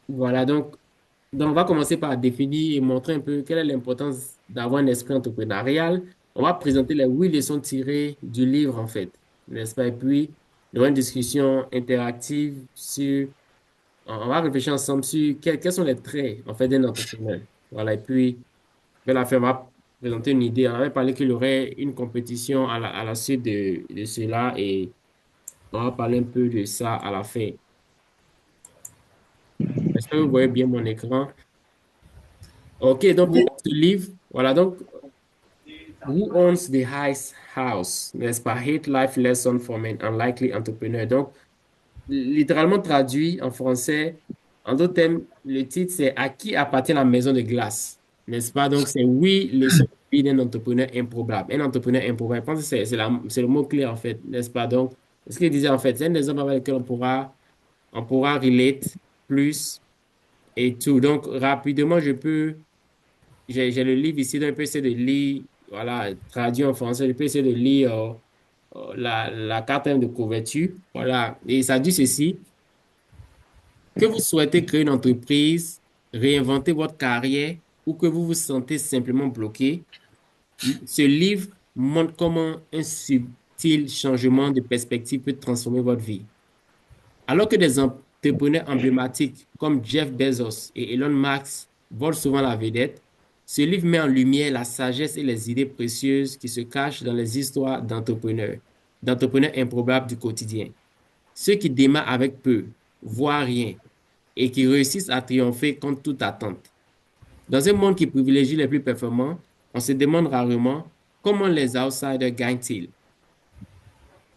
Voilà, donc on va commencer par définir et montrer un peu quelle est l'importance d'avoir un esprit entrepreneurial. On va présenter les 8 leçons tirées du livre, en fait, n'est-ce pas? Et puis, il y aura une discussion interactive sur, on va réfléchir ensemble sur quels sont les traits, en fait, d'un entrepreneur. Voilà, et puis, vers la fin, on va présenter une idée. On avait parlé qu'il y aurait une compétition à la suite de cela et on va parler un peu de ça à la fin. Est-ce que vous voyez bien mon écran? OK, donc pour ce livre, voilà, donc, Who owns the highest house? N'est-ce pas? Hate life lesson from an unlikely entrepreneur. Donc, littéralement traduit en français, en d'autres termes, le titre, c'est À qui appartient la maison de glace? N'est-ce pas? Donc, c'est oui, leçon de vie d'un entrepreneur improbable. Un entrepreneur improbable. Je pense que c'est le mot-clé, en fait, n'est-ce pas? Donc, ce qu'il disait, en fait, c'est un des hommes avec lesquels on pourra relate plus et tout. Donc, rapidement, j'ai le livre ici, donc je peux essayer de lire, voilà, traduit en français, je peux essayer de lire la quatrième de couverture. Voilà, et ça dit ceci, que vous souhaitez créer une entreprise, réinventer votre carrière ou que vous vous sentez simplement bloqué, ce livre montre comment un subtil changement de perspective peut transformer votre vie. Alors que des entrepreneurs emblématiques comme Jeff Bezos et Elon Musk volent souvent la vedette, ce livre met en lumière la sagesse et les idées précieuses qui se cachent dans les histoires d'entrepreneurs improbables du quotidien. Ceux qui démarrent avec peu, voire rien, et qui réussissent à triompher contre toute attente. Dans un monde qui privilégie les plus performants, on se demande rarement comment les outsiders gagnent-ils.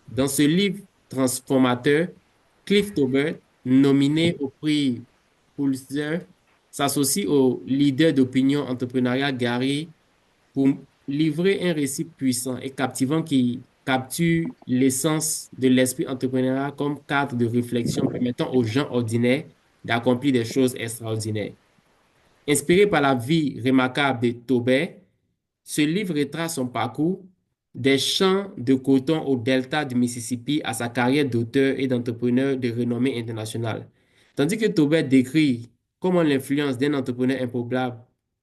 Dans ce livre transformateur, Cliff Tobert, nominé au prix Pulitzer, s'associe au leader d'opinion entrepreneuriale Gary pour livrer un récit puissant et captivant qui capture l'essence de l'esprit entrepreneurial comme cadre de réflexion permettant aux gens ordinaires d'accomplir des choses extraordinaires. Inspiré par la vie remarquable de Tobert, ce livre retrace son parcours des champs de coton au delta du Mississippi à sa carrière d'auteur et d'entrepreneur de renommée internationale. Tandis que Tobert décrit comment l'influence d'un entrepreneur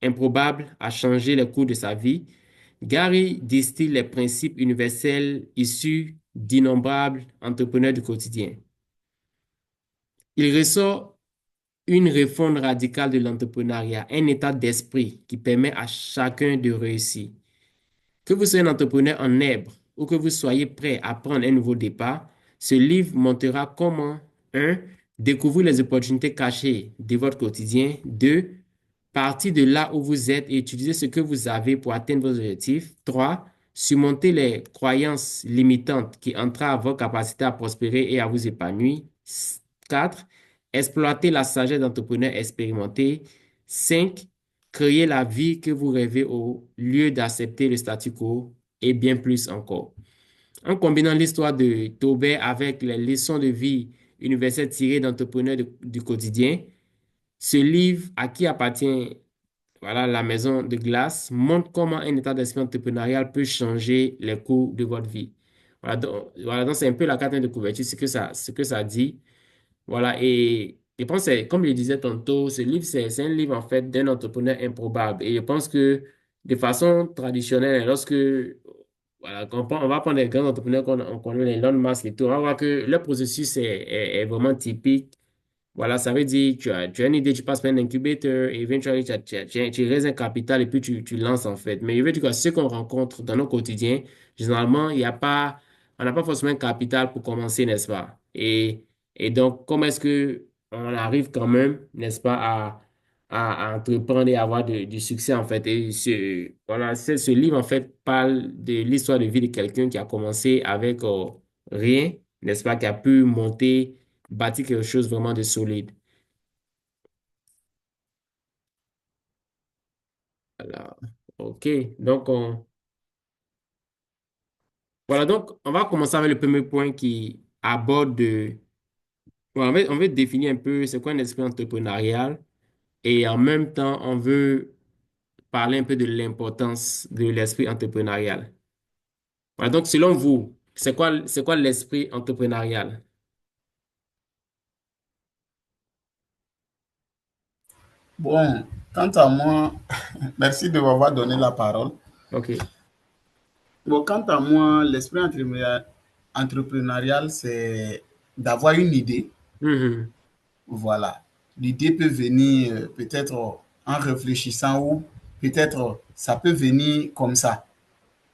improbable a changé le cours de sa vie, Gary distille les principes universels issus d'innombrables entrepreneurs du quotidien. Il ressort une réforme radicale de l'entrepreneuriat, un état d'esprit qui permet à chacun de réussir. Que vous soyez un entrepreneur en herbe ou que vous soyez prêt à prendre un nouveau départ, ce livre montrera comment, un, découvrir les opportunités cachées de votre quotidien, deux, partir de là où vous êtes et utiliser ce que vous avez pour atteindre vos objectifs, trois, surmonter les croyances limitantes qui entravent vos capacités à prospérer et à vous épanouir, quatre, exploiter la sagesse d'entrepreneurs expérimentés, cinq, créer la vie que vous rêvez au lieu d'accepter le statu quo et bien plus encore. En combinant l'histoire de Taubert avec les leçons de vie universelles tirées d'entrepreneurs du quotidien, ce livre, À qui appartient voilà, la maison de glace, montre comment un état d'esprit entrepreneurial peut changer les cours de votre vie. Voilà, donc c'est un peu la carte de couverture, ce que ça dit. Voilà, et je pense que, comme je le disais tantôt, ce livre, c'est un livre en fait d'un entrepreneur improbable. Et je pense que de façon traditionnelle, lorsque voilà, on va prendre les grands entrepreneurs qu'on connaît, les Elon Musk et tout, on va voir que le processus est vraiment typique. Voilà, ça veut dire tu as une idée, tu passes par un incubateur et éventuellement tu raises un capital et puis tu lances en fait. Mais je veux dire que ce qu'on rencontre dans nos quotidiens, généralement, on n'a pas forcément un capital pour commencer, n'est-ce pas? Et donc, comment est-ce que on arrive quand même, n'est-ce pas, à entreprendre et avoir du succès en fait? Et voilà, ce livre en fait parle de l'histoire de vie de quelqu'un qui a commencé avec rien, n'est-ce pas, qui a pu monter bâtir quelque chose vraiment de solide. Voilà. OK. Donc, on va commencer avec le premier point qui aborde voilà, on veut définir un peu c'est quoi un esprit entrepreneurial et en même temps, on veut parler un peu de l'importance de l'esprit entrepreneurial. Voilà, donc, selon vous, c'est quoi l'esprit entrepreneurial? Bon, quant à moi, merci de m'avoir donné la parole. OK. Bon, quant à moi, l'esprit entrepreneurial, c'est d'avoir une idée. Mhm. Voilà. L'idée peut venir peut-être en réfléchissant ou peut-être ça peut venir comme ça.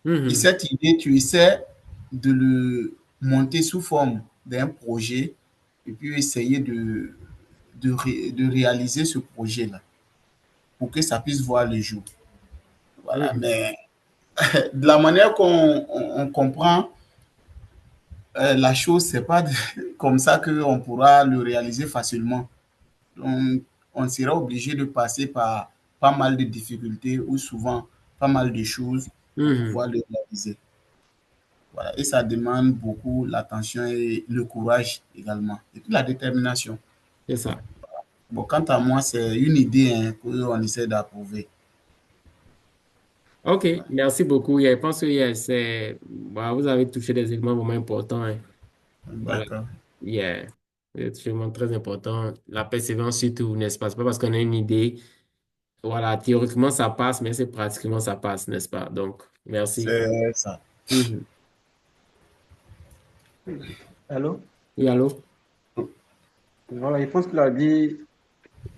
Et Mhm. cette idée, tu essaies de le monter sous forme d'un projet et puis essayer de réaliser ce projet-là pour que ça puisse voir le jour. Voilà. Mhm. Mais de la manière qu'on comprend la chose, c'est pas comme ça qu'on pourra le réaliser facilement. Donc, on sera obligé de passer par pas mal de difficultés ou souvent pas mal de choses pour Mhm. pouvoir le réaliser. Voilà. Et ça demande beaucoup l'attention et le courage également. Et puis la détermination. C'est ça. Bon, quant à moi, c'est une idée hein, qu'on essaie d'approuver. OK, merci beaucoup. Je pense que vous avez touché des éléments vraiment importants, hein. Voilà. D'accord. Yeah. C'est vraiment très important. La persévérance surtout, n'est-ce pas? C'est pas parce qu'on a une idée. Voilà, théoriquement, ça passe, mais c'est pratiquement ça passe, n'est-ce pas? Donc, merci. C'est ça. Mhm. Allô? Oui, allô? Voilà, je pense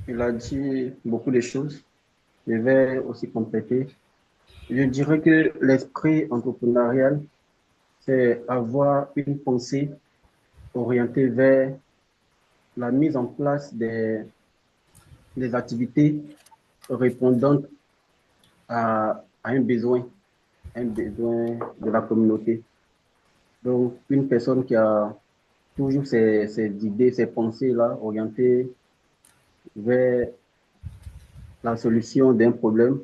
il a dit beaucoup de choses. Je vais aussi compléter. Je dirais que l'esprit entrepreneurial, c'est avoir une pensée orientée vers la mise en place des activités répondant à un besoin de la communauté. Donc, une personne qui a toujours ses idées, ses pensées-là orientées vers la solution d'un problème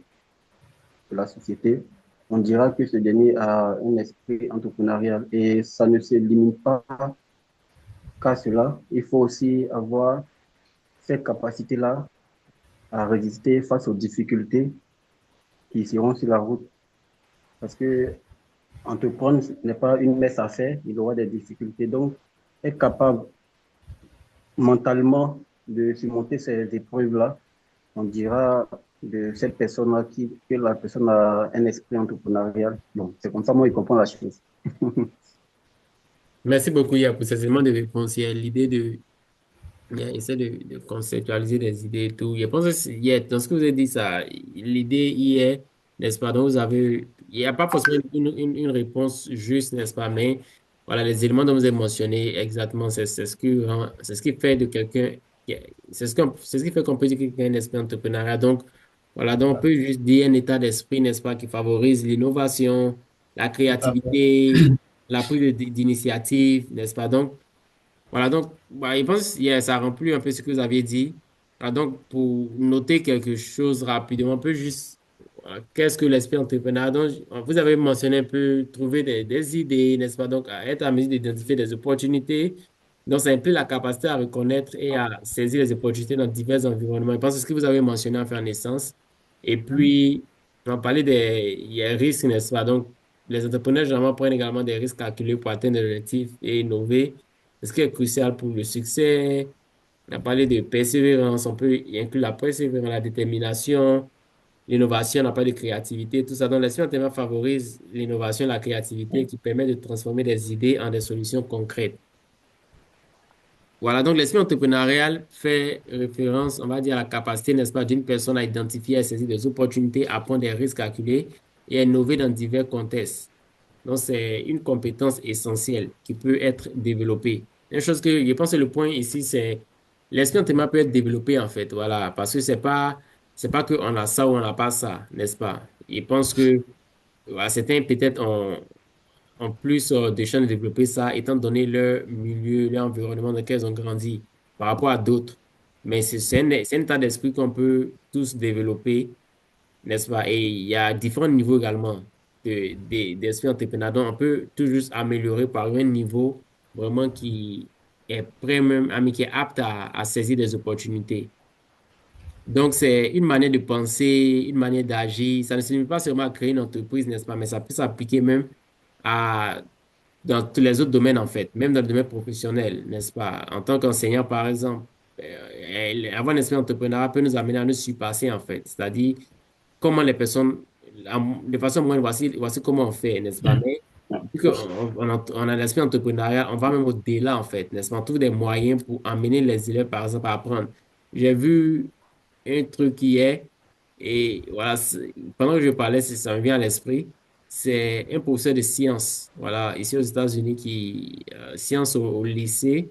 de la société, on dira que ce dernier a un esprit entrepreneurial et ça ne se limite pas qu'à cela. Il faut aussi avoir cette capacité-là à résister face aux difficultés qui seront sur la route. Parce que entreprendre n'est pas une messe à faire, il y aura des difficultés. Donc, être capable mentalement de surmonter ces épreuves-là, on dira de cette personne-là que la personne a un esprit entrepreneurial. Donc, c'est comme ça, moi, je comprends la chose. Merci beaucoup, Yann, pour ces éléments de réponse. Il y a l'idée de essayer de conceptualiser des idées et tout. Je pense que dans ce que vous avez dit, ça, l'idée y est, n'est-ce pas? Donc, il n'y a pas forcément une réponse juste, n'est-ce pas? Mais voilà, les éléments dont vous avez mentionnés, exactement, c'est ce qui fait de quelqu'un, c'est ce qui fait qu'on peut dire que quelqu'un a un esprit entrepreneurial. Donc, voilà, donc on peut juste dire un état d'esprit, n'est-ce pas, qui favorise l'innovation, la Tout à fait. créativité, la prise d'initiative, n'est-ce pas? Donc, voilà, donc, bah, je pense que ça remplit un peu ce que vous aviez dit. Ah, donc, pour noter quelque chose rapidement, on peut juste, voilà, qu'est-ce que l'esprit entrepreneur? Donc, vous avez mentionné un peu trouver des idées, n'est-ce pas? Donc, à être à mesure d'identifier des opportunités. Donc, ça implique la capacité à reconnaître et à saisir les opportunités dans divers environnements. Je pense que ce que vous avez mentionné en faire naissance. Et puis, on parlait il y a un risque, n'est-ce pas? Donc, les entrepreneurs, généralement, prennent également des risques calculés pour atteindre des objectifs et innover. C'est ce qui est crucial pour le succès. On a parlé de persévérance, on peut y inclure la persévérance, la détermination, l'innovation, on a parlé de créativité, tout ça. Donc, l'esprit entrepreneur favorise l'innovation, la créativité qui permet de transformer des idées en des solutions concrètes. Voilà, donc l'esprit entrepreneurial fait référence, on va dire, à la capacité, n'est-ce pas, d'une personne à identifier et saisir des opportunités, à prendre des risques calculés et à innover dans divers contextes. Donc, c'est une compétence essentielle qui peut être développée. Une chose que je pense que le point ici, c'est l'esprit entrepreneur peut être développé, en fait, voilà, parce que c'est pas qu'on a ça ou on n'a pas ça, n'est-ce pas? Je pense que voilà, certains peut-être ont plus de chances de développer ça, étant donné leur milieu, leur environnement dans lequel ils ont grandi par rapport à d'autres. Mais c'est un état d'esprit qu'on peut tous développer, n'est-ce pas? Et il y a différents niveaux également d'esprit entrepreneur. Donc, on peut tout juste améliorer par un niveau vraiment qui est prêt même, qui est apte à saisir des opportunités. Donc, c'est une manière de penser, une manière d'agir. Ça ne signifie pas seulement à créer une entreprise, n'est-ce pas? Mais ça peut s'appliquer même à dans tous les autres domaines, en fait, même dans le domaine professionnel, n'est-ce pas? En tant qu'enseignant, par exemple, avoir un esprit entrepreneurial peut nous amener à nous surpasser, en fait. C'est-à-dire, comment les personnes, de façon moyenne, voici comment on fait, n'est-ce pas? Mais vu qu'on on a l'esprit entrepreneurial, on va même au-delà, en fait, n'est-ce pas? On trouve des moyens pour amener les élèves, par exemple, à apprendre. J'ai vu un truc hier, et voilà, pendant que je parlais, ça me vient à l'esprit. C'est un professeur de sciences, voilà, ici aux États-Unis, sciences au lycée,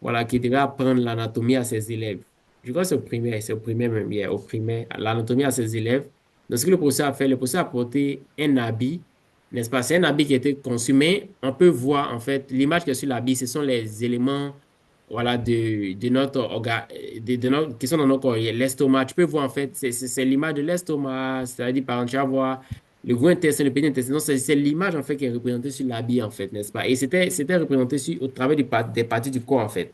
voilà, qui devait apprendre l'anatomie à ses élèves. Je crois que c'est au primaire même, yeah, au primaire, l'anatomie à ses élèves. Donc, ce que le professeur a fait, le professeur a porté un habit, n'est-ce pas? C'est un habit qui a été conçu, mais on peut voir, en fait, l'image qui est sur l'habit, ce sont les éléments, voilà, de notre organe, qui sont dans notre corps. Il y a l'estomac. Tu peux voir, en fait, c'est l'image de l'estomac, c'est-à-dire, par exemple, tu vas voir le gros intestin, le petit intestin. Donc, c'est l'image, en fait, qui est représentée sur l'habit, en fait, n'est-ce pas? Et c'était représenté au travers des parties du corps, en fait.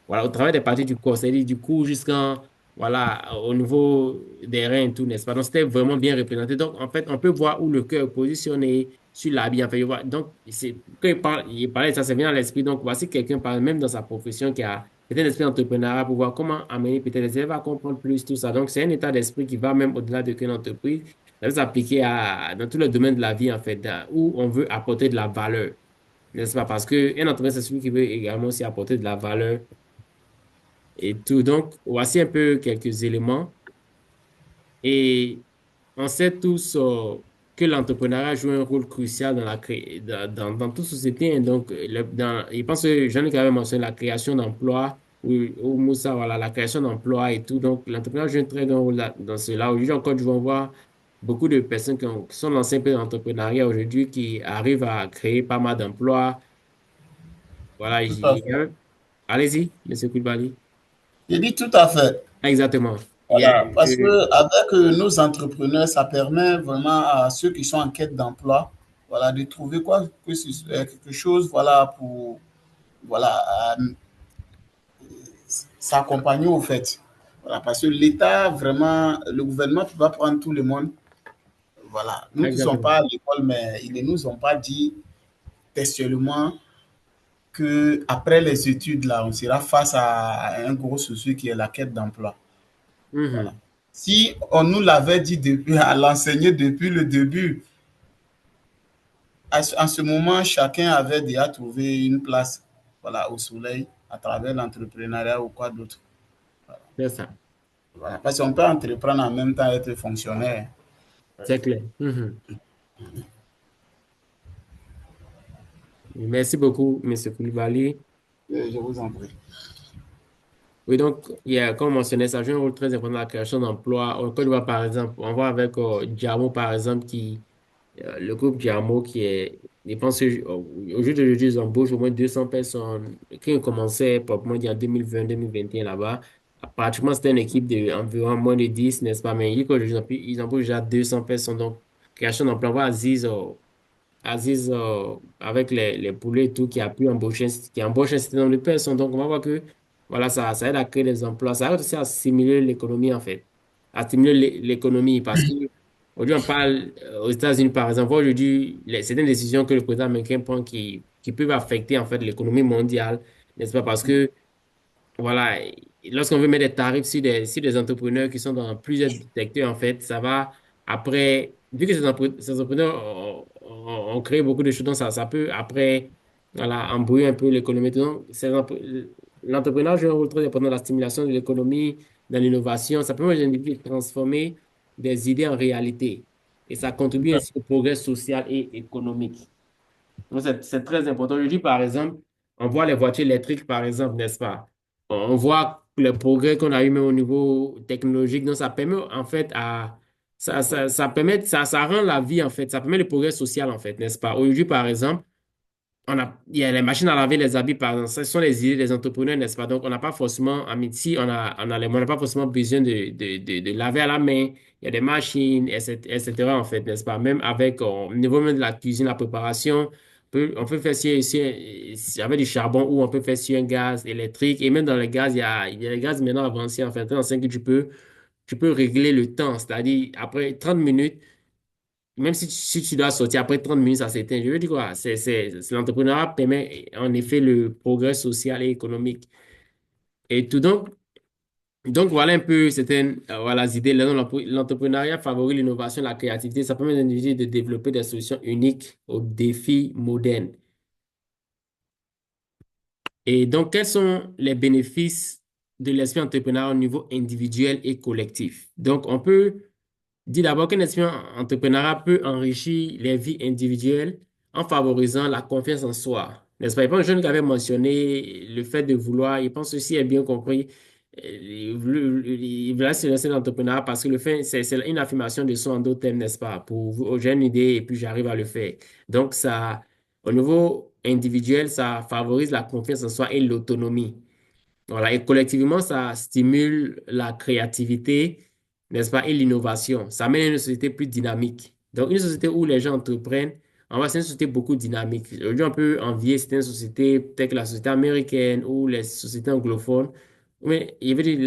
Voilà, au travers des parties du corps, c'est-à-dire du cou jusqu'en, voilà, au niveau des reins et tout, n'est-ce pas? Donc, c'était vraiment bien représenté. Donc, en fait, on peut voir où le cœur est positionné sur l'habit. En fait, donc, quand il parlait de ça, ça vient à l'esprit. Donc, voici quelqu'un, même dans sa profession, qui a peut-être un esprit entrepreneurial pour voir comment amener peut-être les élèves à comprendre plus tout ça. Donc, c'est un état d'esprit qui va même au-delà de qu'une entreprise. Ça peut s'appliquer dans tous les domaines de la vie, en fait, où on veut apporter de la valeur, n'est-ce pas? Parce qu'un entrepreneur, c'est celui qui veut également aussi apporter de la valeur et tout. Donc, voici un peu quelques éléments. Et on sait tous que l'entrepreneuriat joue un rôle crucial dans toute société, hein. Donc, je pense que Jean-Luc avait mentionné la création d'emplois, ou Moussa, voilà, la création d'emplois et tout. Donc, l'entrepreneuriat joue un très grand rôle dans cela. Aujourd'hui encore, je vais voir beaucoup de personnes qui sont lancées un peu dans l'entrepreneuriat aujourd'hui, qui arrivent à créer pas mal d'emplois. Voilà, Tout à fait. allez-y, Monsieur Koulibaly. J'ai dit tout à fait. Exactement. Voilà, parce que avec nos entrepreneurs, ça permet vraiment à ceux qui sont en quête d'emploi, voilà, de trouver quoi que quelque chose, voilà, pour voilà s'accompagner au fait. Voilà, parce que l'État vraiment, le gouvernement ne peut pas prendre tout le monde. Voilà, nous qui ne sommes Exactement. pas à l'école, mais ils ne nous ont pas dit textuellement que après les études là, on sera face à un gros souci qui est la quête d'emploi. Voilà. Mhm. Si on nous l'avait dit depuis, à l'enseigner depuis le début, en ce moment, chacun avait déjà trouvé une place, voilà, au soleil à travers l'entrepreneuriat ou quoi d'autre. C'est ça. Voilà. Parce qu'on peut entreprendre en même temps être fonctionnaire. C'est clair. Mhm. Merci beaucoup, Monsieur Koulibaly. Je vous en prie. Oui, donc, comme mentionné, ça joue un rôle très important dans la création d'emplois. Au Côte d'Ivoire, par exemple, on voit avec Diamo, par exemple, le groupe Diamo qui est, je pense au jour d'aujourd'hui, ils embauchent au moins 200 personnes qui ont commencé, proprement dit, en 2020-2021 là-bas. Pratiquement, c'était une équipe d'environ moins de 10, n'est-ce pas? Mais ils embauchent déjà 200 personnes. Donc, création d'emplois. On voit Aziz, avec les poulets et tout, qui embauche un certain nombre de personnes. Donc, on va voir que voilà, ça aide à créer des emplois. Ça aide aussi à stimuler l'économie, en fait. À stimuler l'économie. Parce que aujourd'hui, on parle aux États-Unis, par exemple. Aujourd'hui, certaines décisions que le président américain prend qui peuvent affecter, en fait, l'économie mondiale. N'est-ce pas? Parce que voilà, lorsqu'on veut mettre des tarifs sur des entrepreneurs qui sont dans plusieurs secteurs, en fait, ça va après, vu que ces entrepreneurs ont créé beaucoup de choses, donc ça peut après, voilà, embrouiller un peu l'économie. Donc, l'entrepreneuriat joue un rôle très important dans la stimulation de l'économie, dans l'innovation. Ça permet aux individus de transformer des idées en réalité. Et ça contribue ainsi au progrès social et économique. Donc, c'est très important. Je dis, par exemple, on voit les voitures électriques, par exemple, n'est-ce pas? On voit le progrès qu'on a eu même au niveau technologique. Donc, ça permet, en fait, ça rend la vie, en fait, ça permet le progrès social, en fait, n'est-ce pas? Aujourd'hui, par exemple, il y a les machines à laver les habits, par exemple. Ce sont les idées des entrepreneurs, n'est-ce pas? Donc, on n'a pas forcément, à midi, on n'a pas forcément besoin de laver à la main. Il y a des machines, etc., en fait, n'est-ce pas? Même avec, au niveau même de la cuisine, la préparation, on peut faire avec du charbon ou on peut faire sur un gaz électrique. Et même dans le gaz, il y a les gaz maintenant avancés, en fait, dans le que tu peux régler le temps. C'est-à-dire, après 30 minutes, même si tu dois sortir après 30 minutes, ça s'éteint. Je veux dire quoi? L'entrepreneuriat permet en effet le progrès social et économique. Et tout donc, Donc, voilà un peu certaines voilà, les idées. L'entrepreneuriat favorise l'innovation, la créativité. Ça permet aux individus de développer des solutions uniques aux défis modernes. Et donc, quels sont les bénéfices de l'esprit entrepreneurial au niveau individuel et collectif? Donc, on peut dire d'abord qu'un esprit entrepreneurial peut enrichir les vies individuelles en favorisant la confiance en soi. N'est-ce pas? Il y a un jeune qui avait mentionné le fait de vouloir, il pense aussi, est bien compris, il voulait se lancer dans l'entrepreneuriat parce que le fait, c'est une affirmation de soi en d'autres termes, n'est-ce pas? Pour j'ai une idée et puis j'arrive à le faire. Donc, ça, au niveau individuel, ça favorise la confiance en soi et l'autonomie. Voilà, et collectivement, ça stimule la créativité, n'est-ce pas, et l'innovation. Ça mène à une société plus dynamique. Donc, une société où les gens entreprennent, en vrai, c'est une société beaucoup dynamique. Aujourd'hui, on peut envier certaines sociétés, peut-être que la société américaine ou les sociétés anglophones. Mais il veut dire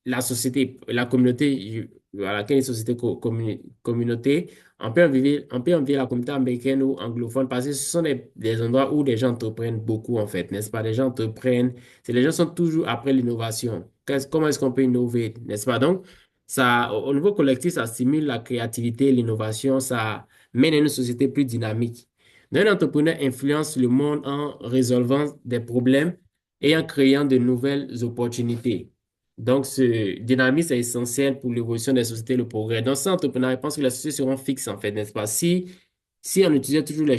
la société, la communauté à laquelle une société communauté, on peut envier la communauté américaine ou anglophone parce que ce sont des endroits où les gens entreprennent beaucoup, en fait, n'est-ce pas? Les gens entreprennent les gens sont toujours après l'innovation. Comment est-ce qu'on peut innover, n'est-ce pas? Donc, ça, au niveau collectif, ça stimule la créativité, l'innovation, ça mène à une société plus dynamique. Un entrepreneur influence le monde en résolvant des problèmes et en créant de nouvelles opportunités. Donc, ce dynamisme est essentiel pour l'évolution des sociétés et le progrès. Donc, sans entrepreneur, je pense que les sociétés seront fixes, en fait, n'est-ce pas? Si on utilisait toujours les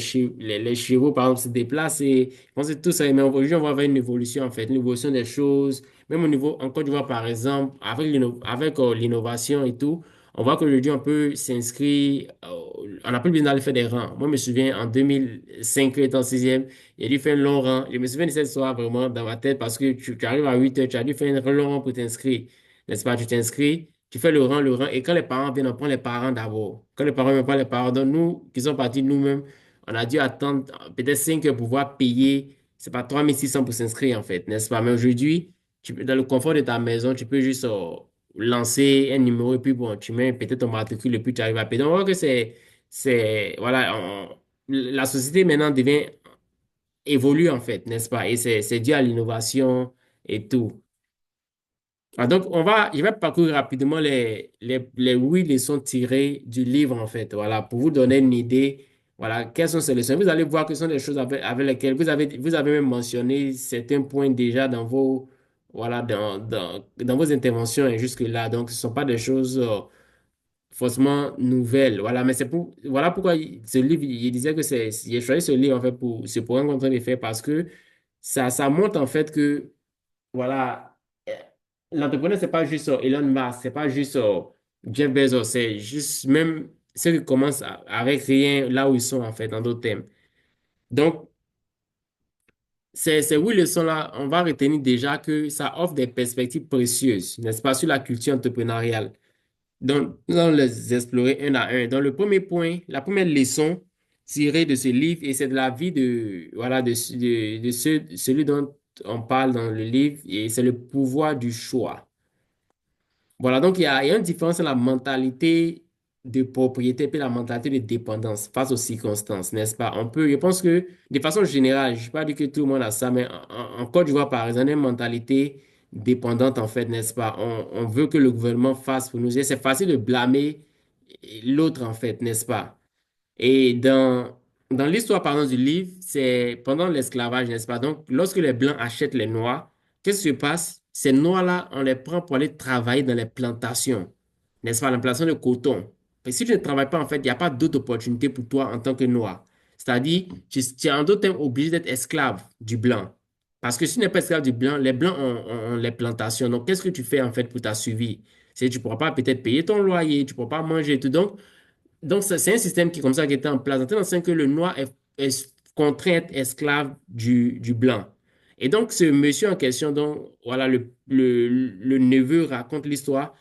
chevaux, par exemple, se déplacer, je pense que tout ça, mais aujourd'hui, on va avoir une évolution, en fait, une évolution des choses. Même au niveau, en Côte d'Ivoire, par exemple, avec l'innovation et tout, on voit qu'aujourd'hui, on peut s'inscrire, on n'a plus besoin d'aller faire des rangs. Moi, je me souviens, en 2005, étant en sixième, il a dû faire un long rang. Je me souviens de cette histoire vraiment dans ma tête parce que tu arrives à 8 heures, tu as dû faire un long rang pour t'inscrire. N'est-ce pas? Tu t'inscris, tu fais le rang, et quand les parents viennent, on prend les parents d'abord. Quand les parents ne pas les parents, donc nous, qui sommes partis nous-mêmes, on a dû attendre peut-être 5 heures pour pouvoir payer, c'est pas 3600 pour s'inscrire, en fait, n'est-ce pas? Mais aujourd'hui, dans le confort de ta maison, tu peux juste lancer un numéro et puis bon, tu mets peut-être ton matricule et puis tu arrives à payer. Donc, on voit que voilà, la société maintenant évolue, en fait, n'est-ce pas? Et c'est dû à l'innovation et tout. Ah, donc, je vais parcourir rapidement les 8 leçons tirées du livre, en fait, voilà, pour vous donner une idée, voilà, quelles sont ces leçons. Vous allez voir que ce sont des choses avec lesquelles vous avez même mentionné certains points déjà dans voilà, dans vos interventions et jusque-là. Donc, ce ne sont pas des choses forcément nouvelles, voilà, mais voilà pourquoi ce livre, il disait que il a choisi ce livre, en fait, c'est pour rencontrer les faits parce que ça montre, en fait, que voilà, l'entrepreneur, c'est pas juste Elon Musk, c'est pas juste Jeff Bezos, c'est juste même ceux qui commencent avec rien là où ils sont, en fait, en d'autres termes. Donc, ces 8 leçons-là, on va retenir déjà que ça offre des perspectives précieuses, n'est-ce pas, sur la culture entrepreneuriale. Donc, nous allons les explorer un à un. Dans le premier point, la première leçon tirée de ce livre, et c'est de la vie voilà, de celui dont on parle dans le livre, et c'est le pouvoir du choix. Voilà, donc il y a une différence entre la mentalité de propriété et la mentalité de dépendance face aux circonstances, n'est-ce pas? Je pense que de façon générale, je ne vais pas dire que tout le monde a ça, mais en Côte d'Ivoire, par exemple, on a une mentalité dépendante, en fait, n'est-ce pas? On veut que le gouvernement fasse pour nous. Et c'est facile de blâmer l'autre, en fait, n'est-ce pas? Et dans l'histoire, par exemple, du livre, c'est pendant l'esclavage, n'est-ce pas? Donc, lorsque les Blancs achètent les Noirs, qu'est-ce qui se passe? Ces Noirs-là, on les prend pour aller travailler dans les plantations, n'est-ce pas? La plantation de coton. Et si tu ne travailles pas, en fait, il n'y a pas d'autre opportunité pour toi en tant que Noir. C'est-à-dire, tu es en d'autres termes obligé d'être esclave du Blanc. Parce que si tu n'es pas esclave du Blanc, les Blancs ont les plantations. Donc, qu'est-ce que tu fais, en fait, pour ta survie? C'est que tu ne pourras pas peut-être payer ton loyer, tu ne pourras pas manger et tout. Donc, c'est un système qui, comme ça, qui était en place, dans le sens que le noir est contraint à être esclave du blanc. Et donc, ce monsieur en question, dont voilà, le neveu raconte l'histoire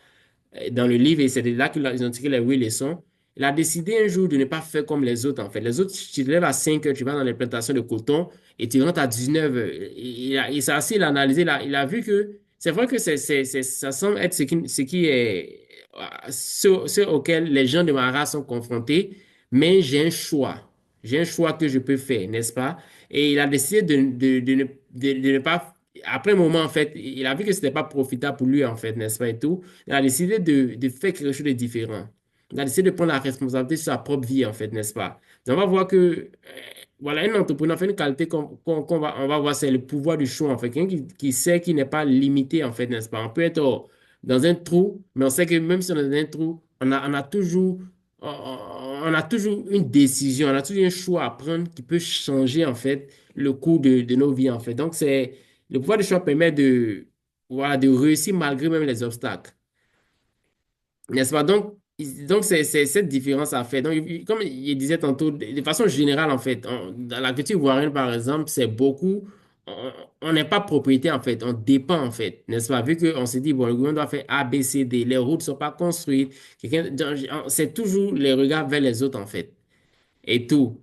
dans le livre, et c'est de là qu'ils ont tiré les 8 leçons. Il a décidé un jour de ne pas faire comme les autres, en fait. Les autres, tu te lèves à 5 heures, tu vas dans les plantations de coton et tu rentres à 19 heures. Il s'est assis, il a analysé, il a vu que c'est vrai que ça semble être ce qui est ce auquel les gens de ma race sont confrontés, mais j'ai un choix. J'ai un choix que je peux faire, n'est-ce pas? Et il a décidé de ne pas après un moment, en fait, il a vu que c'était pas profitable pour lui, en fait, n'est-ce pas, et tout. Il a décidé de faire quelque chose de différent. Il a décidé de prendre la responsabilité sur sa propre vie, en fait, n'est-ce pas? Donc, on va voir que, voilà, un entrepreneur fait une qualité on va voir, c'est le pouvoir du choix, en fait. Quelqu'un qui sait qu'il n'est pas limité, en fait, n'est-ce pas? On peut être dans un trou, mais on sait que même si on est dans un trou, on a toujours une décision, on a toujours un choix à prendre qui peut changer, en fait, le cours de nos vies, en fait. Donc, le pouvoir du choix permet voilà, de réussir malgré même les obstacles. N'est-ce pas? Donc c'est cette différence à faire. Donc, comme il disait tantôt, de façon générale, en fait, dans la culture ivoirienne, par exemple, c'est beaucoup, on n'est pas propriétaire, en fait, on dépend, en fait, n'est-ce pas? Vu qu'on s'est dit, bon, le gouvernement doit faire A, B, C, D, les routes ne sont pas construites, c'est toujours les regards vers les autres, en fait et tout.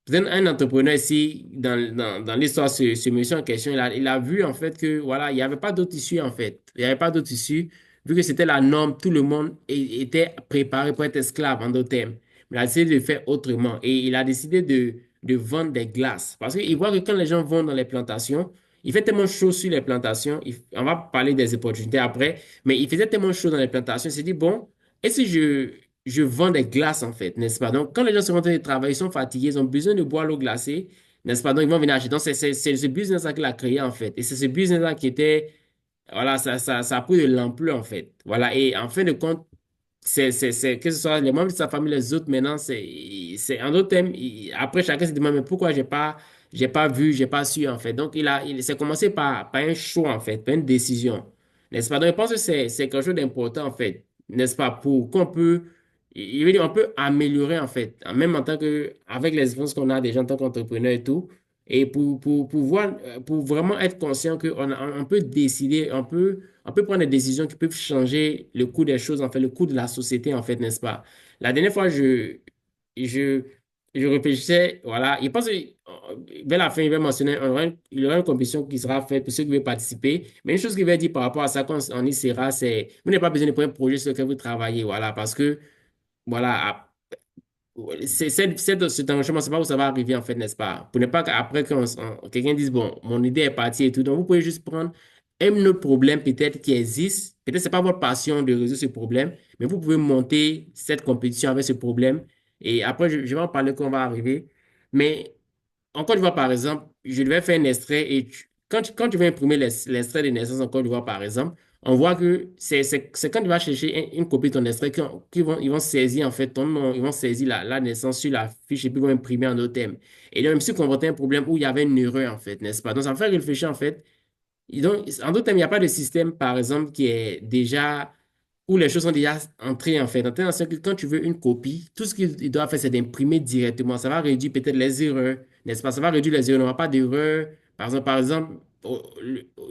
Peut-être un entrepreneur ici, dans l'histoire, ce monsieur en question, il a vu en fait que voilà, il n'y avait pas d'autre issue en fait. Il n'y avait pas d'autre issue. Vu que c'était la norme, tout le monde était préparé pour être esclave en d'autres termes. Mais il a décidé de le faire autrement. Et il a décidé de vendre des glaces. Parce qu'il voit que quand les gens vont dans les plantations, il fait tellement chaud sur les plantations. On va parler des opportunités après. Mais il faisait tellement chaud dans les plantations. Il s'est dit, bon, et si je vends des glaces, en fait, n'est-ce pas? Donc, quand les gens sont en train de travailler, ils sont fatigués, ils ont besoin de boire l'eau glacée, n'est-ce pas? Donc, ils vont venir acheter. Donc, c'est ce business-là qu'il a créé, en fait. Et c'est ce business-là qui était, voilà, ça a pris de l'ampleur, en fait. Voilà. Et en fin de compte, que ce soit les membres de sa famille, les autres, maintenant, en d'autres termes, après, chacun se demande, mais pourquoi j'ai pas vu, j'ai pas su, en fait. Donc, il s'est commencé par un choix, en fait, par une décision, n'est-ce pas? Donc, je pense que c'est quelque chose d'important, en fait, n'est-ce pas? Pour qu'on peut, il veut dire, on peut améliorer, en fait, même en tant que, avec les expériences qu'on a déjà en tant qu'entrepreneur et tout, et pour vraiment être conscient on peut décider, on peut prendre des décisions qui peuvent changer le cours des choses, en fait, le cours de la société, en fait, n'est-ce pas? La dernière fois, je, je réfléchissais, voilà, il pense que vers la fin, il va mentionner, il y aura une compétition qui sera faite pour ceux qui veulent participer. Mais une chose qu'il va dire par rapport à ça, quand on y sera, c'est, vous n'avez pas besoin de prendre un projet sur lequel vous travaillez, voilà, parce que, voilà, cet enrichissement, c'est pas où ça va arriver, en fait, n'est-ce pas? Pour ne pas qu'après, quelqu'un dise, bon, mon idée est partie et tout. Donc, vous pouvez juste prendre un autre problème, peut-être, qui existe. Peut-être c'est pas votre passion de résoudre ce problème, mais vous pouvez monter cette compétition avec ce problème. Et après, je vais en parler quand on va arriver. Mais en Côte d'Ivoire, par exemple, je devais faire un extrait et quand tu vas imprimer l'extrait de naissance en Côte d'Ivoire, par exemple, on voit que c'est quand tu vas chercher une copie de ton extrait ils vont saisir en fait ton nom, ils vont saisir la naissance sur la fiche et puis ils vont imprimer en d'autres thèmes. Et donc, je me suis confronté à un problème où il y avait une erreur en fait, n'est-ce pas? Donc, ça me fait réfléchir en fait. Et donc, en d'autres termes, il n'y a pas de système, par exemple, qui est déjà, où les choses sont déjà entrées, en fait. En termes que quand tu veux une copie, tout ce qu'il doit faire, c'est d'imprimer directement. Ça va réduire peut-être les erreurs, n'est-ce pas? Ça va réduire les erreurs. Il n'y aura pas d'erreur. Par exemple,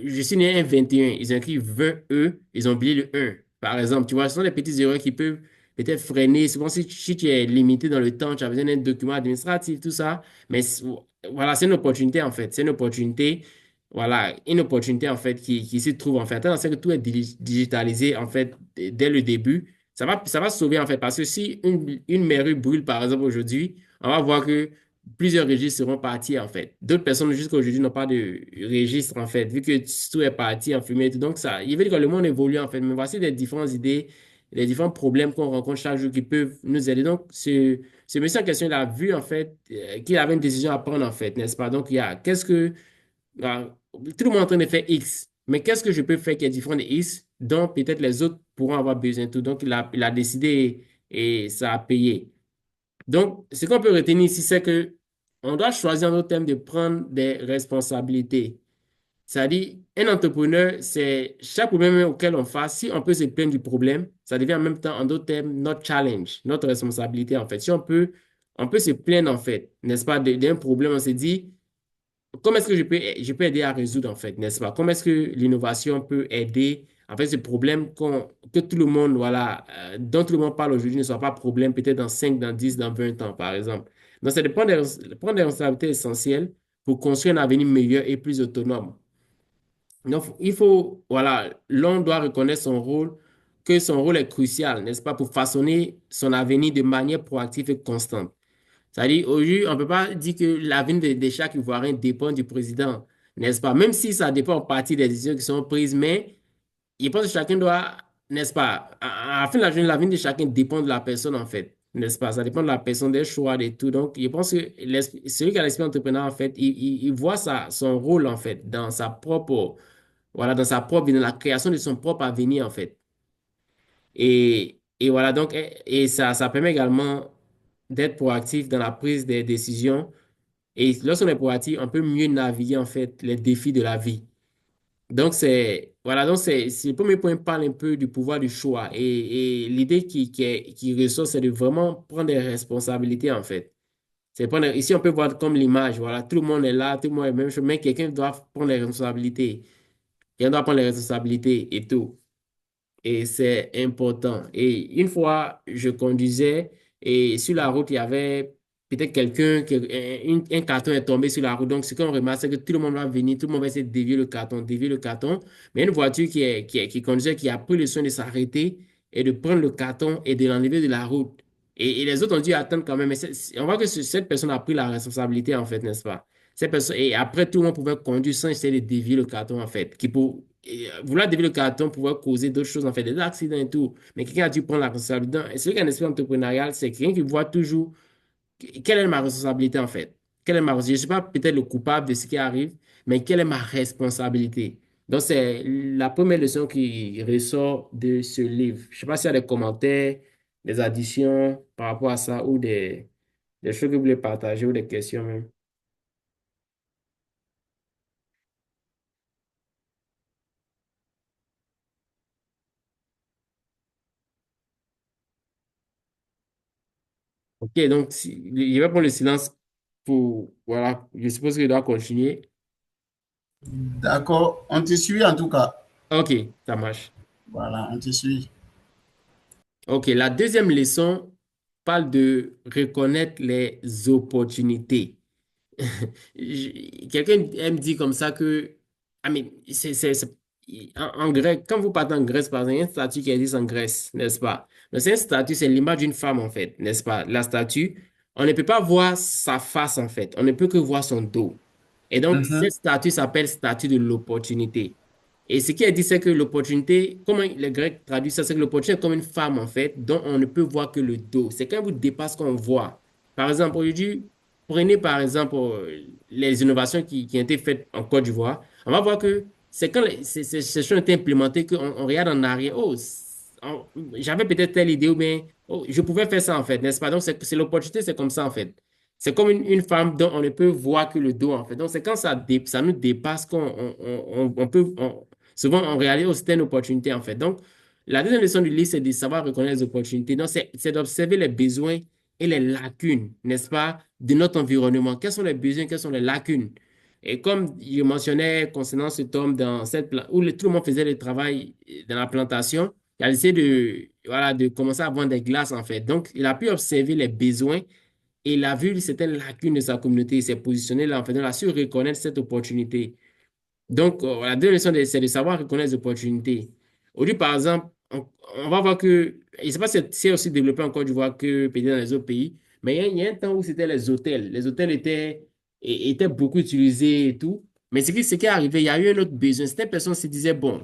je suis né un 21. Ils ont écrit 20E, ils ont oublié le 1. Par exemple, tu vois, ce sont des petites erreurs qui peuvent peut-être freiner. Souvent, si tu es limité dans le temps, tu as besoin d'un document administratif, tout ça. Mais voilà, c'est une opportunité, en fait. C'est une opportunité. Voilà, une opportunité en fait qui se trouve en fait. Dans ce que tout est digitalisé en fait dès le début, ça va sauver en fait parce que si une mairie brûle par exemple aujourd'hui, on va voir que plusieurs registres seront partis en fait. D'autres personnes jusqu'à aujourd'hui n'ont pas de registre en fait, vu que tout est parti en fumée et tout. Donc ça, il veut dire que le monde évolue en fait. Mais voici des différentes idées, les différents problèmes qu'on rencontre chaque jour qui peuvent nous aider. Donc ce monsieur en question, il a vu en fait qu'il avait une décision à prendre en fait, n'est-ce pas? Donc il y a qu'est-ce que tout le monde est en train de faire X. Mais qu'est-ce que je peux faire qui est différent de X dont peut-être les autres pourront avoir besoin de tout. Donc, il a décidé et ça a payé. Donc, ce qu'on peut retenir ici, c'est que on doit choisir en d'autres termes de prendre des responsabilités. C'est-à-dire, un entrepreneur, c'est chaque problème auquel on fasse, si on peut se plaindre du problème, ça devient en même temps, en d'autres termes, notre challenge, notre responsabilité, en fait. Si on peut se plaindre, en fait, n'est-ce pas, d'un problème, on se dit, comment est-ce que je peux aider à résoudre, en fait, n'est-ce pas? Comment est-ce que l'innovation peut aider, en fait, ce problème que tout le monde, voilà, dont tout le monde parle aujourd'hui ne soit pas problème peut-être dans 5 dans 10 dans 20 ans, par exemple. Donc, c'est de prendre des responsabilités essentielles pour construire un avenir meilleur et plus autonome. Donc, voilà, l'on doit reconnaître son rôle, que son rôle est crucial, n'est-ce pas, pour façonner son avenir de manière proactive et constante. C'est-à-dire, aujourd'hui, on ne peut pas dire que l'avenir des chaque Ivoirien dépend du président. n'est-ce pas? Même si ça dépend en partie des décisions qui sont prises, mais je pense que chacun doit, n'est-ce pas? À la fin de la journée, la vie de chacun dépend de la personne, en fait. N'est-ce pas? Ça dépend de la personne, des choix, de tout. Donc, je pense que celui qui a l'esprit entrepreneur, en fait, il voit son rôle, en fait, dans sa propre, voilà, dans sa propre vie, dans la création de son propre avenir, en fait. Et voilà, donc, et ça permet également d'être proactif dans la prise des décisions. Et lorsqu'on est proactif, on peut mieux naviguer, en fait, les défis de la vie. Donc, voilà, donc le premier point parle un peu du pouvoir du choix. Et l'idée qui ressort, c'est de vraiment prendre des responsabilités, en fait. Ici, on peut voir comme l'image, voilà, tout le monde est là, tout le monde est le même chose, mais quelqu'un doit prendre les responsabilités. Quelqu'un doit prendre les responsabilités et tout. Et c'est important. Et une fois, je conduisais et sur la route, il y avait peut-être un carton est tombé sur la route. Donc, ce qu'on remarque, c'est que tout le monde va venir, tout le monde va essayer de dévier le carton, dévier le carton. Mais une voiture qui conduisait, qui a pris le soin de s'arrêter et de prendre le carton et de l'enlever de la route. Et les autres ont dû attendre quand même. Mais on voit que cette personne a pris la responsabilité, en fait, n'est-ce pas? Cette personne, et après, tout le monde pouvait conduire sans essayer de dévier le carton, en fait, vouloir dévier le carton pouvait causer d'autres choses, en fait, des accidents et tout. Mais quelqu'un a dû prendre la responsabilité. Et celui qui a un esprit entrepreneurial, c'est quelqu'un qui voit toujours quelle est ma responsabilité, en fait. Quelle est ma responsabilité? Je ne suis pas peut-être le coupable de ce qui arrive, mais quelle est ma responsabilité? Donc, c'est la première leçon qui ressort de ce livre. Je ne sais pas s'il y a des commentaires, des additions par rapport à ça ou des choses que vous voulez partager ou des questions même. OK, donc je vais prendre le silence pour, voilà, je suppose que je dois continuer. D'accord, on te suit en tout cas. OK, ça marche. Voilà, on te suit. OK, la deuxième leçon parle de reconnaître les opportunités. Quelqu'un aime dire comme ça que, ah mais en grec, quand vous partez en Grèce, par exemple, il y a une statue qui existe en Grèce, n'est-ce pas? Mais c'est une statue, c'est l'image d'une femme, en fait, n'est-ce pas? La statue, on ne peut pas voir sa face, en fait, on ne peut que voir son dos. Et donc, Mhm. cette statue s'appelle statue de l'opportunité. Et ce qui est dit, c'est que l'opportunité, comment les Grecs traduisent ça, c'est que l'opportunité est comme une femme, en fait, dont on ne peut voir que le dos. C'est quand elle vous dépasse qu'on voit. Par exemple, aujourd'hui, prenez par exemple les innovations qui ont été faites en Côte d'Ivoire. On va voir que c'est quand ces choses ont été implémentées qu'on on regarde en arrière. Oh, j'avais peut-être telle idée ou bien oh, je pouvais faire ça en fait, n'est-ce pas? Donc, c'est l'opportunité, c'est comme ça en fait. C'est comme une femme dont on ne peut voir que le dos en fait. Donc, c'est quand ça nous dépasse qu'on on peut. Souvent, on réalise, oh, c'était une opportunité en fait. Donc, la deuxième leçon du livre, c'est de savoir reconnaître les opportunités. Donc, c'est d'observer les besoins et les lacunes, n'est-ce pas, de notre environnement. Quels sont les besoins, quelles sont les lacunes? Et comme je mentionnais concernant ce tome dans où tout le monde faisait le travail dans la plantation, il a essayé voilà, de commencer à vendre des glaces, en fait. Donc, il a pu observer les besoins et il a vu certaines lacunes de sa communauté. Il s'est positionné là, en fait. Il a su reconnaître cette opportunité. Donc, la deuxième leçon, c'est de savoir reconnaître les opportunités. Aujourd'hui, par exemple, on va voir que, je ne sais pas si c'est aussi développé en Côte d'Ivoire que peut-être dans les autres pays, mais il y a un temps où c'était les hôtels. Les hôtels étaient beaucoup utilisés et tout. Mais ce qui est arrivé, il y a eu un autre besoin. Certaines personnes se disaient, bon,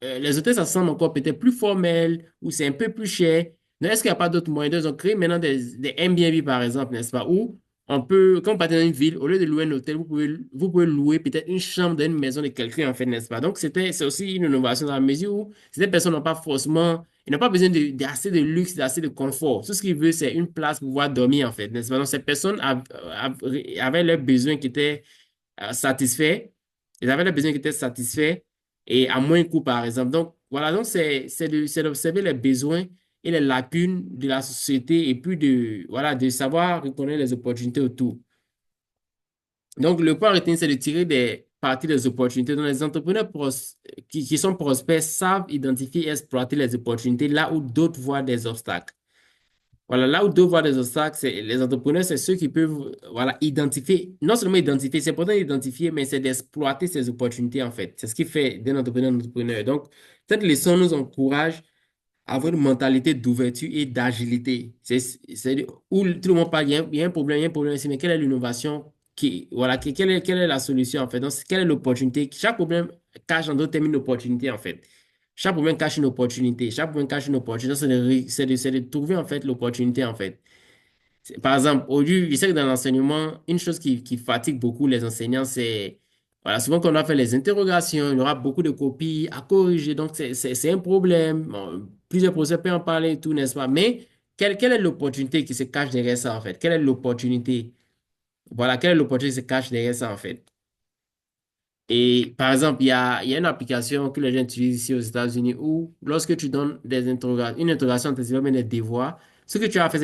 les hôtels, ça semble encore peut-être plus formel ou c'est un peu plus cher. Mais est-ce qu'il n'y a pas d'autres moyens? Ils ont créé maintenant des Airbnb, par exemple, n'est-ce pas? Où on peut, quand vous partez dans une ville, au lieu de louer un hôtel, vous pouvez louer peut-être une chambre dans une maison de quelqu'un, en fait, n'est-ce pas? Donc, c'est aussi une innovation dans la mesure où ces personnes n'ont pas forcément, ils n'ont pas besoin d'assez de luxe, d'assez de confort. Tout ce qu'ils veulent, c'est une place pour pouvoir dormir, en fait, n'est-ce pas? Donc, ces personnes avaient leurs besoins qui étaient satisfaits. Ils avaient leurs besoins qui étaient satisfaits et à moins coût, par exemple. Donc, voilà, donc c'est d'observer les besoins et les lacunes de la société et puis voilà, de savoir reconnaître les opportunités autour. Donc, le point retenu, c'est de tirer des parties des opportunités. Donc, les entrepreneurs qui sont prospères savent identifier et exploiter les opportunités là où d'autres voient des obstacles. Voilà, là où d'autres voient des obstacles, les entrepreneurs, c'est ceux qui peuvent, voilà, identifier, non seulement identifier, c'est important d'identifier, mais c'est d'exploiter ces opportunités, en fait. C'est ce qui fait d'un entrepreneur un entrepreneur. Donc, cette leçon nous encourage avoir une mentalité d'ouverture et d'agilité. C'est où tout le monde parle, il y a un problème ici, mais quelle est l'innovation? quelle est la solution en fait? Donc, quelle est l'opportunité? Chaque problème cache en d'autres termes une opportunité en fait. Chaque problème cache une opportunité. Chaque problème cache une opportunité. C'est de trouver en fait l'opportunité en fait. Par exemple, je sais que dans l'enseignement, une chose qui fatigue beaucoup les enseignants, c'est, voilà, souvent quand on doit faire les interrogations, il y aura beaucoup de copies à corriger, donc c'est un problème. Bon, plusieurs professeurs peuvent en parler et tout, n'est-ce pas? Mais quelle est l'opportunité qui se cache derrière ça, en fait? Quelle est l'opportunité? Voilà, quelle est l'opportunité qui se cache derrière ça, en fait? Et par exemple, il y a une application que les gens utilisent ici aux États-Unis où, lorsque tu donnes une interrogation, des devoirs, ce que tu as fait,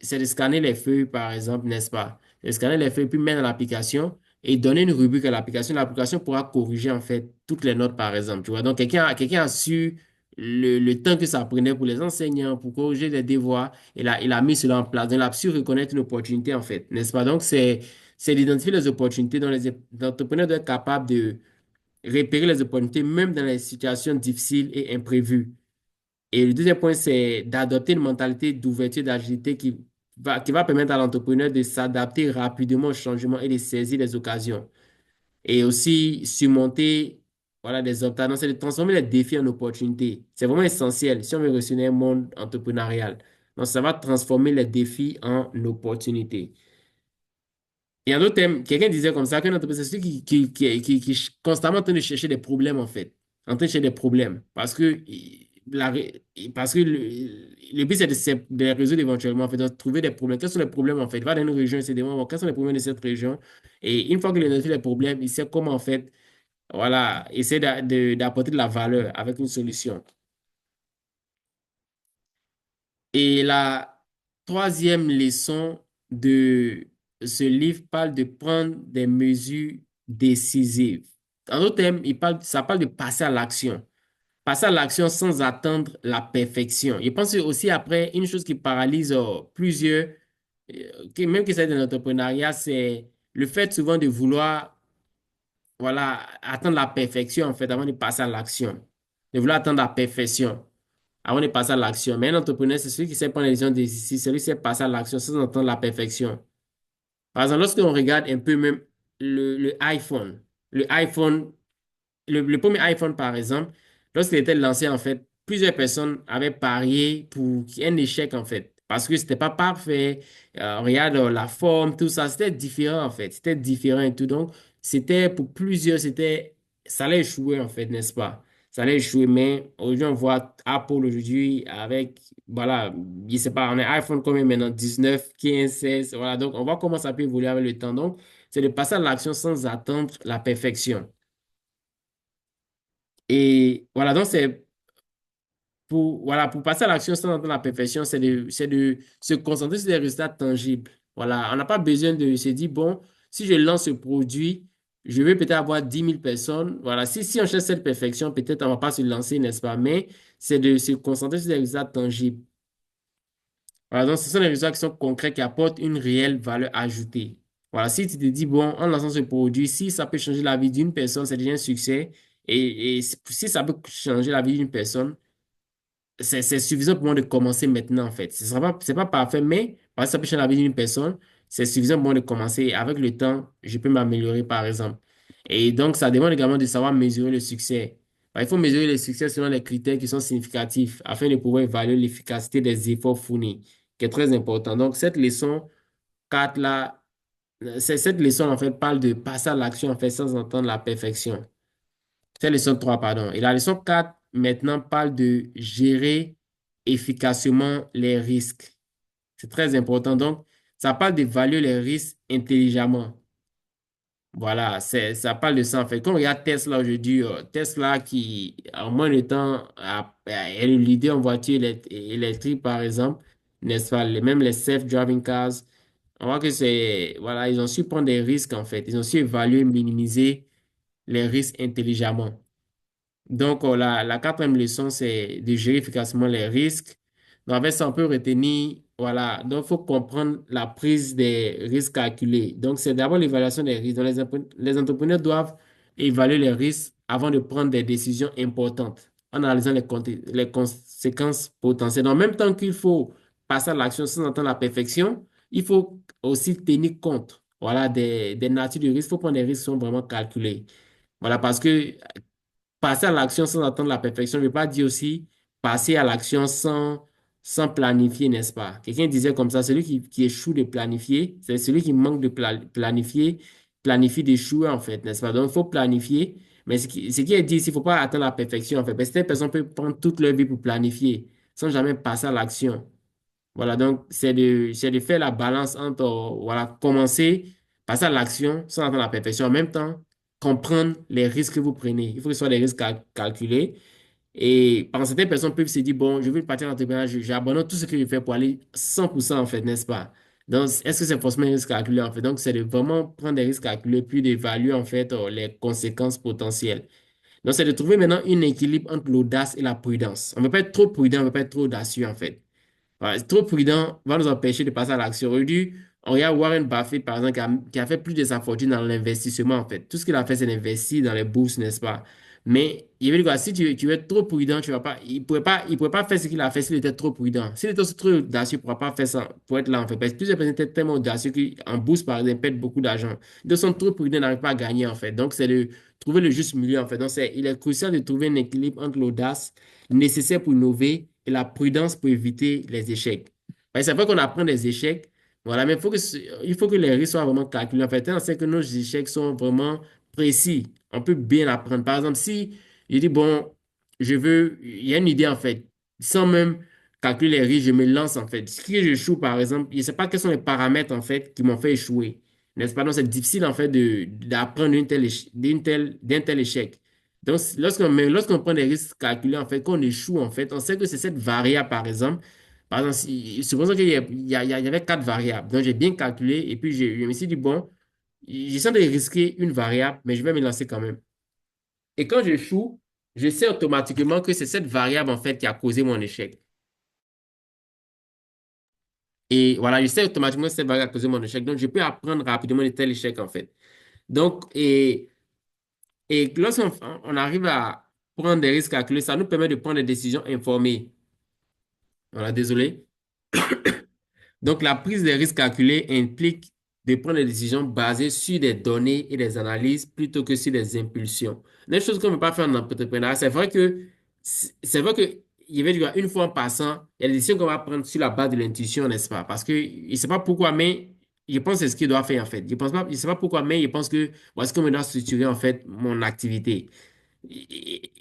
c'est de scanner les feuilles, par exemple, n'est-ce pas? De scanner les feuilles, puis mettre dans l'application et donner une rubrique à l'application. L'application pourra corriger, en fait, toutes les notes, par exemple. Tu vois, donc, quelqu'un a su le temps que ça prenait pour les enseignants, pour corriger les devoirs, il a mis cela en place. Donc, il a su reconnaître une opportunité, en fait, n'est-ce pas? Donc, c'est d'identifier les opportunités dont les entrepreneurs doivent être capables de repérer les opportunités, même dans les situations difficiles et imprévues. Et le deuxième point, c'est d'adopter une mentalité d'ouverture, d'agilité qui va permettre à l'entrepreneur de s'adapter rapidement au changement et de saisir les occasions. Et aussi surmonter voilà, des obstacles. Donc, c'est de transformer les défis en opportunités. C'est vraiment essentiel si on veut réussir un monde entrepreneurial. Donc, ça va transformer les défis en opportunités. Et en d'autres termes, quelqu'un disait comme ça qu'un entrepreneur, c'est celui qui est constamment en train de chercher des problèmes, en fait. En train de chercher des problèmes. Parce que le but, c'est de les résoudre éventuellement, en fait, de trouver des problèmes. Quels sont les problèmes, en fait? Il va dans une région et se demande, bon, quels sont les problèmes de cette région? Et une fois qu'il a identifié les problèmes, il sait comment, en fait, voilà, essayer d'apporter de la valeur avec une solution. Et la troisième leçon de ce livre parle de prendre des mesures décisives. En d'autres termes, ça parle de passer à l'action. Passer à l'action sans attendre la perfection. Je pense aussi après, une chose qui paralyse plusieurs, même que c'est de l'entrepreneuriat, c'est le fait souvent de vouloir, voilà, attendre la perfection en fait avant de passer à l'action. De vouloir attendre la perfection avant de passer à l'action. Mais un entrepreneur, c'est celui qui sait prendre les décisions décisives, celui qui sait passer à l'action sans attendre la perfection. Par exemple, lorsqu'on regarde un peu même le iPhone, le premier iPhone, par exemple, lorsqu'il était lancé, en fait, plusieurs personnes avaient parié pour qu'il y ait un échec, en fait, parce que c'était pas parfait. Regarde la forme, tout ça, c'était différent, en fait. C'était différent et tout. Donc, c'était pour plusieurs, ça allait échouer, en fait, n'est-ce pas? Ça allait échouer, mais aujourd'hui, on voit Apple aujourd'hui avec, voilà, je sais pas, on est iPhone combien maintenant? 19, 15, 16, voilà. Donc, on voit comment ça peut évoluer avec le temps. Donc, c'est de passer à l'action sans attendre la perfection. Et voilà, donc voilà, pour passer à l'action sans attendre la perfection, c'est de se concentrer sur des résultats tangibles. Voilà, on n'a pas besoin de se dire, bon, si je lance ce produit, je vais peut-être avoir 10 000 personnes. Voilà, si on cherche cette perfection, peut-être on ne va pas se lancer, n'est-ce pas? Mais c'est de se concentrer sur des résultats tangibles. Voilà, donc ce sont des résultats qui sont concrets, qui apportent une réelle valeur ajoutée. Voilà, si tu te dis, bon, en lançant ce produit, si ça peut changer la vie d'une personne, c'est déjà un succès. Et si ça peut changer la vie d'une personne, c'est suffisant pour moi de commencer maintenant, en fait. C'est pas parfait, mais parce que ça peut changer la vie d'une personne, c'est suffisant pour moi de commencer. Avec le temps, je peux m'améliorer, par exemple. Et donc, ça demande également de savoir mesurer le succès. Il faut mesurer le succès selon les critères qui sont significatifs afin de pouvoir évaluer l'efficacité des efforts fournis, qui est très important. Donc, cette leçon 4 là, cette leçon, en fait, parle de passer à l'action, en fait, sans entendre la perfection. C'est la leçon 3 pardon. Et la leçon 4 maintenant, parle de gérer efficacement les risques. C'est très important. Donc, ça parle d'évaluer les risques intelligemment. Voilà, ça parle de ça en fait. Quand on regarde Tesla aujourd'hui, Tesla qui, en moins de temps, est le leader en voiture électrique, par exemple, n'est-ce pas? Même les self-driving cars, on voit que voilà, ils ont su prendre des risques en fait. Ils ont su évaluer, minimiser les risques intelligemment. Donc, la quatrième leçon, c'est de gérer efficacement les risques. Donc, avec ça, on peut retenir, voilà, donc il faut comprendre la prise des risques calculés. Donc, c'est d'abord l'évaluation des risques. Donc, les entrepreneurs doivent évaluer les risques avant de prendre des décisions importantes, en analysant les conséquences potentielles. Donc, en même temps qu'il faut passer à l'action sans attendre la perfection, il faut aussi tenir compte voilà, des natures de risque. Il faut prendre des risques qui sont vraiment calculés. Voilà, parce que passer à l'action sans attendre la perfection ne veut pas dire aussi passer à l'action sans planifier, n'est-ce pas? Quelqu'un disait comme ça, celui qui échoue de planifier, c'est celui qui manque de planifier, planifie d'échouer, en fait, n'est-ce pas? Donc, il faut planifier, mais ce qui est dit, il ne faut pas atteindre la perfection, en fait. Parce que certaines personnes peuvent prendre toute leur vie pour planifier, sans jamais passer à l'action. Voilà, donc c'est de faire la balance entre, voilà, commencer, passer à l'action sans attendre la perfection. En même temps, comprendre les risques que vous prenez. Il faut que ce soit des risques calculés. Et par certaines personnes peuvent se dire, bon, je veux partir en entrepreneur, j'abandonne tout ce que je fais pour aller 100% en fait, n'est-ce pas? Donc, est-ce que c'est forcément un risque calculé en fait? Donc, c'est de vraiment prendre des risques calculés puis d'évaluer en fait les conséquences potentielles. Donc, c'est de trouver maintenant un équilibre entre l'audace et la prudence. On ne veut pas être trop prudent, on ne veut pas être trop audacieux en fait. Voilà, trop prudent va nous empêcher de passer à l'action. Aujourd'hui, on regarde Warren Buffett, par exemple, qui a fait plus de sa fortune dans l'investissement, en fait. Tout ce qu'il a fait, c'est d'investir dans les bourses, n'est-ce pas? Mais il veut dire quoi, si tu veux être trop prudent, tu vas pas, il pourrait pas faire ce qu'il a fait s'il était trop prudent. S'il était aussi trop audacieux, il ne pourra pas faire ça pour être là, en fait. Parce que plusieurs personnes étaient tellement audacieux qu'en bourse, par exemple, perdent beaucoup d'argent. Ils sont trop prudents, n'arrivent pas à gagner, en fait. Donc, c'est de trouver le juste milieu, en fait. Donc, il est crucial de trouver un équilibre entre l'audace nécessaire pour innover et la prudence pour éviter les échecs. Parce que c'est vrai qu'on apprend des échecs, voilà, mais il faut que les risques soient vraiment calculés. En fait, on sait que nos échecs sont vraiment précis. On peut bien apprendre. Par exemple, si je dis, bon, il y a une idée en fait, sans même calculer les risques, je me lance en fait. Si j'échoue, par exemple, je ne sais pas quels sont les paramètres en fait qui m'ont fait échouer. N'est-ce pas? Donc, c'est difficile en fait d'apprendre d'un tel échec. Donc, lorsqu'on prend des risques calculés, en fait, qu'on échoue, en fait, on sait que c'est cette variable, par exemple. Par exemple, supposons qu'il y avait quatre variables. Donc, j'ai bien calculé et puis je me suis dit, bon, j'essaie de risquer une variable, mais je vais me lancer quand même. Et quand j'échoue, je sais automatiquement que c'est cette variable, en fait, qui a causé mon échec. Et voilà, je sais automatiquement que cette variable a causé mon échec. Donc, je peux apprendre rapidement de tel échec, en fait. Donc, et lorsqu'on arrive à prendre des risques calculés, ça nous permet de prendre des décisions informées. Voilà, désolé. Donc, la prise des risques calculés implique de prendre des décisions basées sur des données et des analyses plutôt que sur des impulsions. Des choses qu'on ne peut pas faire en entrepreneuriat, c'est vrai que il va dire une fois en passant, il y a des décisions qu'on va prendre sur la base de l'intuition, n'est-ce pas? Parce que je ne sais pas pourquoi, mais je pense que c'est ce qu'il doit faire en fait. Je ne sais pas pourquoi, mais je pense que voici comment je dois structurer en fait mon activité.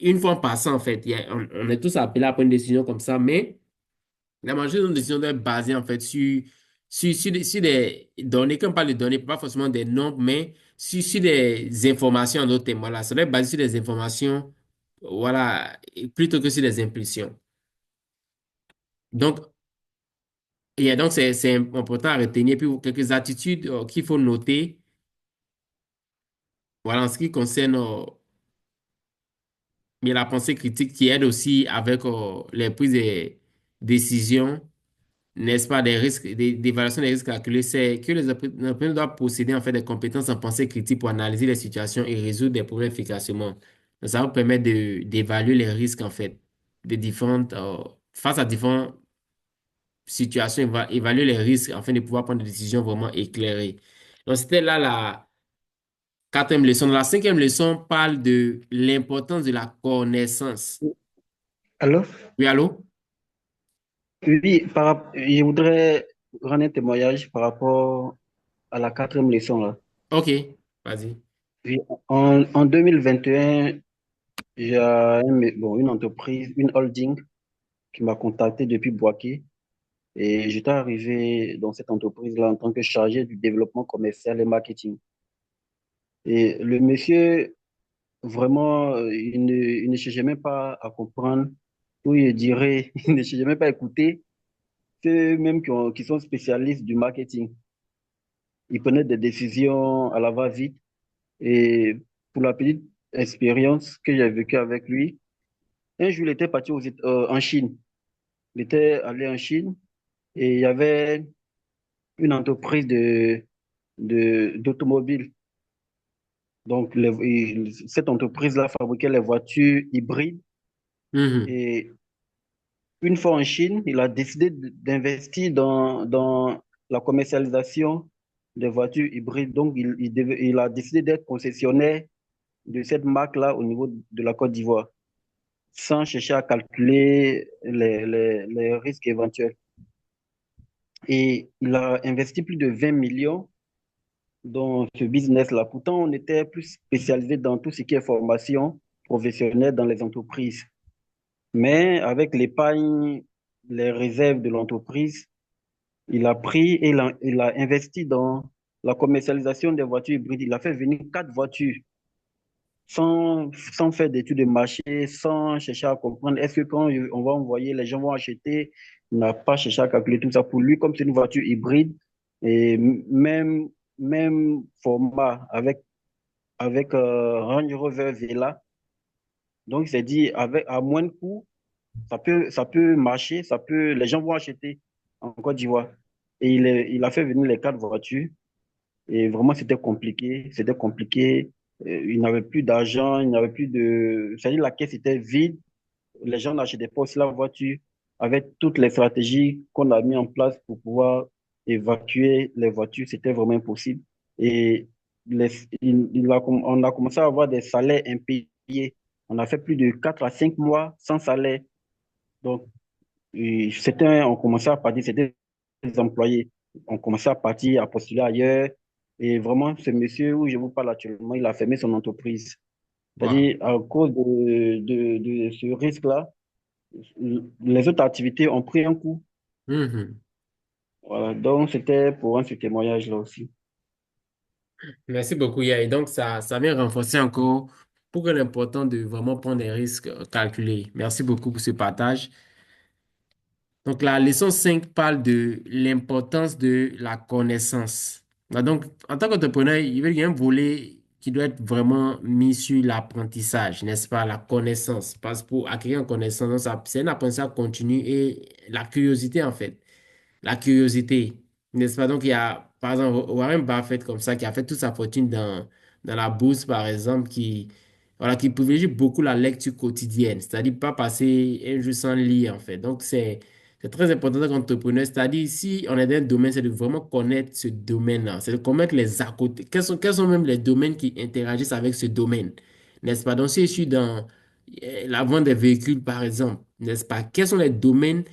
Une fois en passant, en fait, on est tous appelés à prendre une décision comme ça, mais la majorité de nos décisions doivent être basées en fait sur des données, comme pas les données, pas forcément des nombres, mais sur des informations en d'autres termes. Voilà, ça doit être basé sur des informations, voilà, et plutôt que sur des impulsions. Donc, donc c'est important à retenir. Puis quelques attitudes qu'il faut noter, voilà, en ce qui concerne mais la pensée critique qui aide aussi avec les prises de décisions, n'est-ce pas, des risques, d'évaluation des risques calculés, c'est que les entrepreneurs doivent posséder en fait des compétences en pensée critique pour analyser les situations et résoudre des problèmes efficacement. Donc, ça va vous permettre d'évaluer les risques en fait, face à différentes situations, évaluer les risques afin de pouvoir prendre des décisions vraiment éclairées. Donc, c'était là la quatrième leçon. La cinquième leçon parle de l'importance de la connaissance. Alors, Oui, allô? oui, je voudrais rendre un témoignage par rapport à la quatrième leçon là. OK, vas-y. Oui, en 2021, j'ai une entreprise, une holding qui m'a contacté depuis Boaké et j'étais arrivé dans cette entreprise-là en tant que chargé du développement commercial et marketing. Et le monsieur, vraiment, il ne cherchait même pas à comprendre, ou il dirait, il ne cherchait même pas à écouter ceux même qui sont spécialistes du marketing. Il prenait des décisions à la va-vite. Et pour la petite expérience que j'ai vécue avec lui, un jour, il était parti en Chine. Il était allé en Chine et il y avait une entreprise d'automobile. Donc, cette entreprise-là fabriquait les voitures hybrides. Mhm. Et une fois en Chine, il a décidé d'investir dans la commercialisation des voitures hybrides. Donc, il a décidé d'être concessionnaire de cette marque-là au niveau de la Côte d'Ivoire, sans chercher à calculer les risques éventuels. Et il a investi plus de 20 millions dans ce business-là. Pourtant, on était plus spécialisé dans tout ce qui est formation professionnelle dans les entreprises. Mais avec l'épargne, les réserves de l'entreprise, il a pris et il a investi dans la commercialisation des voitures hybrides. Il a fait venir 4 voitures sans faire d'études de marché, sans chercher à comprendre est-ce que quand on va envoyer, les gens vont acheter. Il n'a pas cherché à calculer tout ça pour lui, comme c'est une voiture hybride et même format avec Range Rover Vela. Donc, il s'est dit, à moins de coûts, ça peut marcher, les gens vont acheter en Côte d'Ivoire. Et il a fait venir les 4 voitures. Et vraiment, c'était compliqué. C'était compliqué. Il n'avait plus d'argent, il n'avait plus de. C'est-à-dire, la caisse était vide. Les gens n'achetaient pas aussi la voiture. Avec toutes les stratégies qu'on a mis en place pour pouvoir évacuer les voitures, c'était vraiment impossible. Et on a commencé à avoir des salaires impayés. On a fait plus de 4 à 5 mois sans salaire. Donc, on commençait à partir, c'était des employés. On commençait à partir, à postuler ailleurs. Et vraiment, ce monsieur où je vous parle actuellement, il a fermé son entreprise. Wow. C'est-à-dire, à cause de ce risque-là, les autres activités ont pris un coup. Mhm. Voilà. Donc, c'était pour un ce témoignage-là aussi. Merci beaucoup, Yael. Donc, ça vient renforcer encore pour l'important de vraiment prendre des risques calculés. Merci beaucoup pour ce partage. Donc, la leçon 5 parle de l'importance de la connaissance. Donc, en tant qu'entrepreneur, il y a un volet qui doit être vraiment mis sur l'apprentissage, n'est-ce pas? La connaissance. Parce que pour acquérir une connaissance, donc c'est un apprentissage continu et la curiosité, en fait. La curiosité, n'est-ce pas? Donc, il y a, par exemple, Warren Buffett, comme ça, qui a fait toute sa fortune dans la bourse, par exemple, voilà, qui privilégie beaucoup la lecture quotidienne, c'est-à-dire pas passer un jour sans lire, en fait. Donc, c'est très important en tant qu'entrepreneur, c'est-à-dire si on est dans un domaine, c'est de vraiment connaître ce domaine-là, c'est de connaître les à côté, quels sont même les domaines qui interagissent avec ce domaine, n'est-ce pas? Donc, si je suis dans la vente des véhicules, par exemple, n'est-ce pas? Quels sont les domaines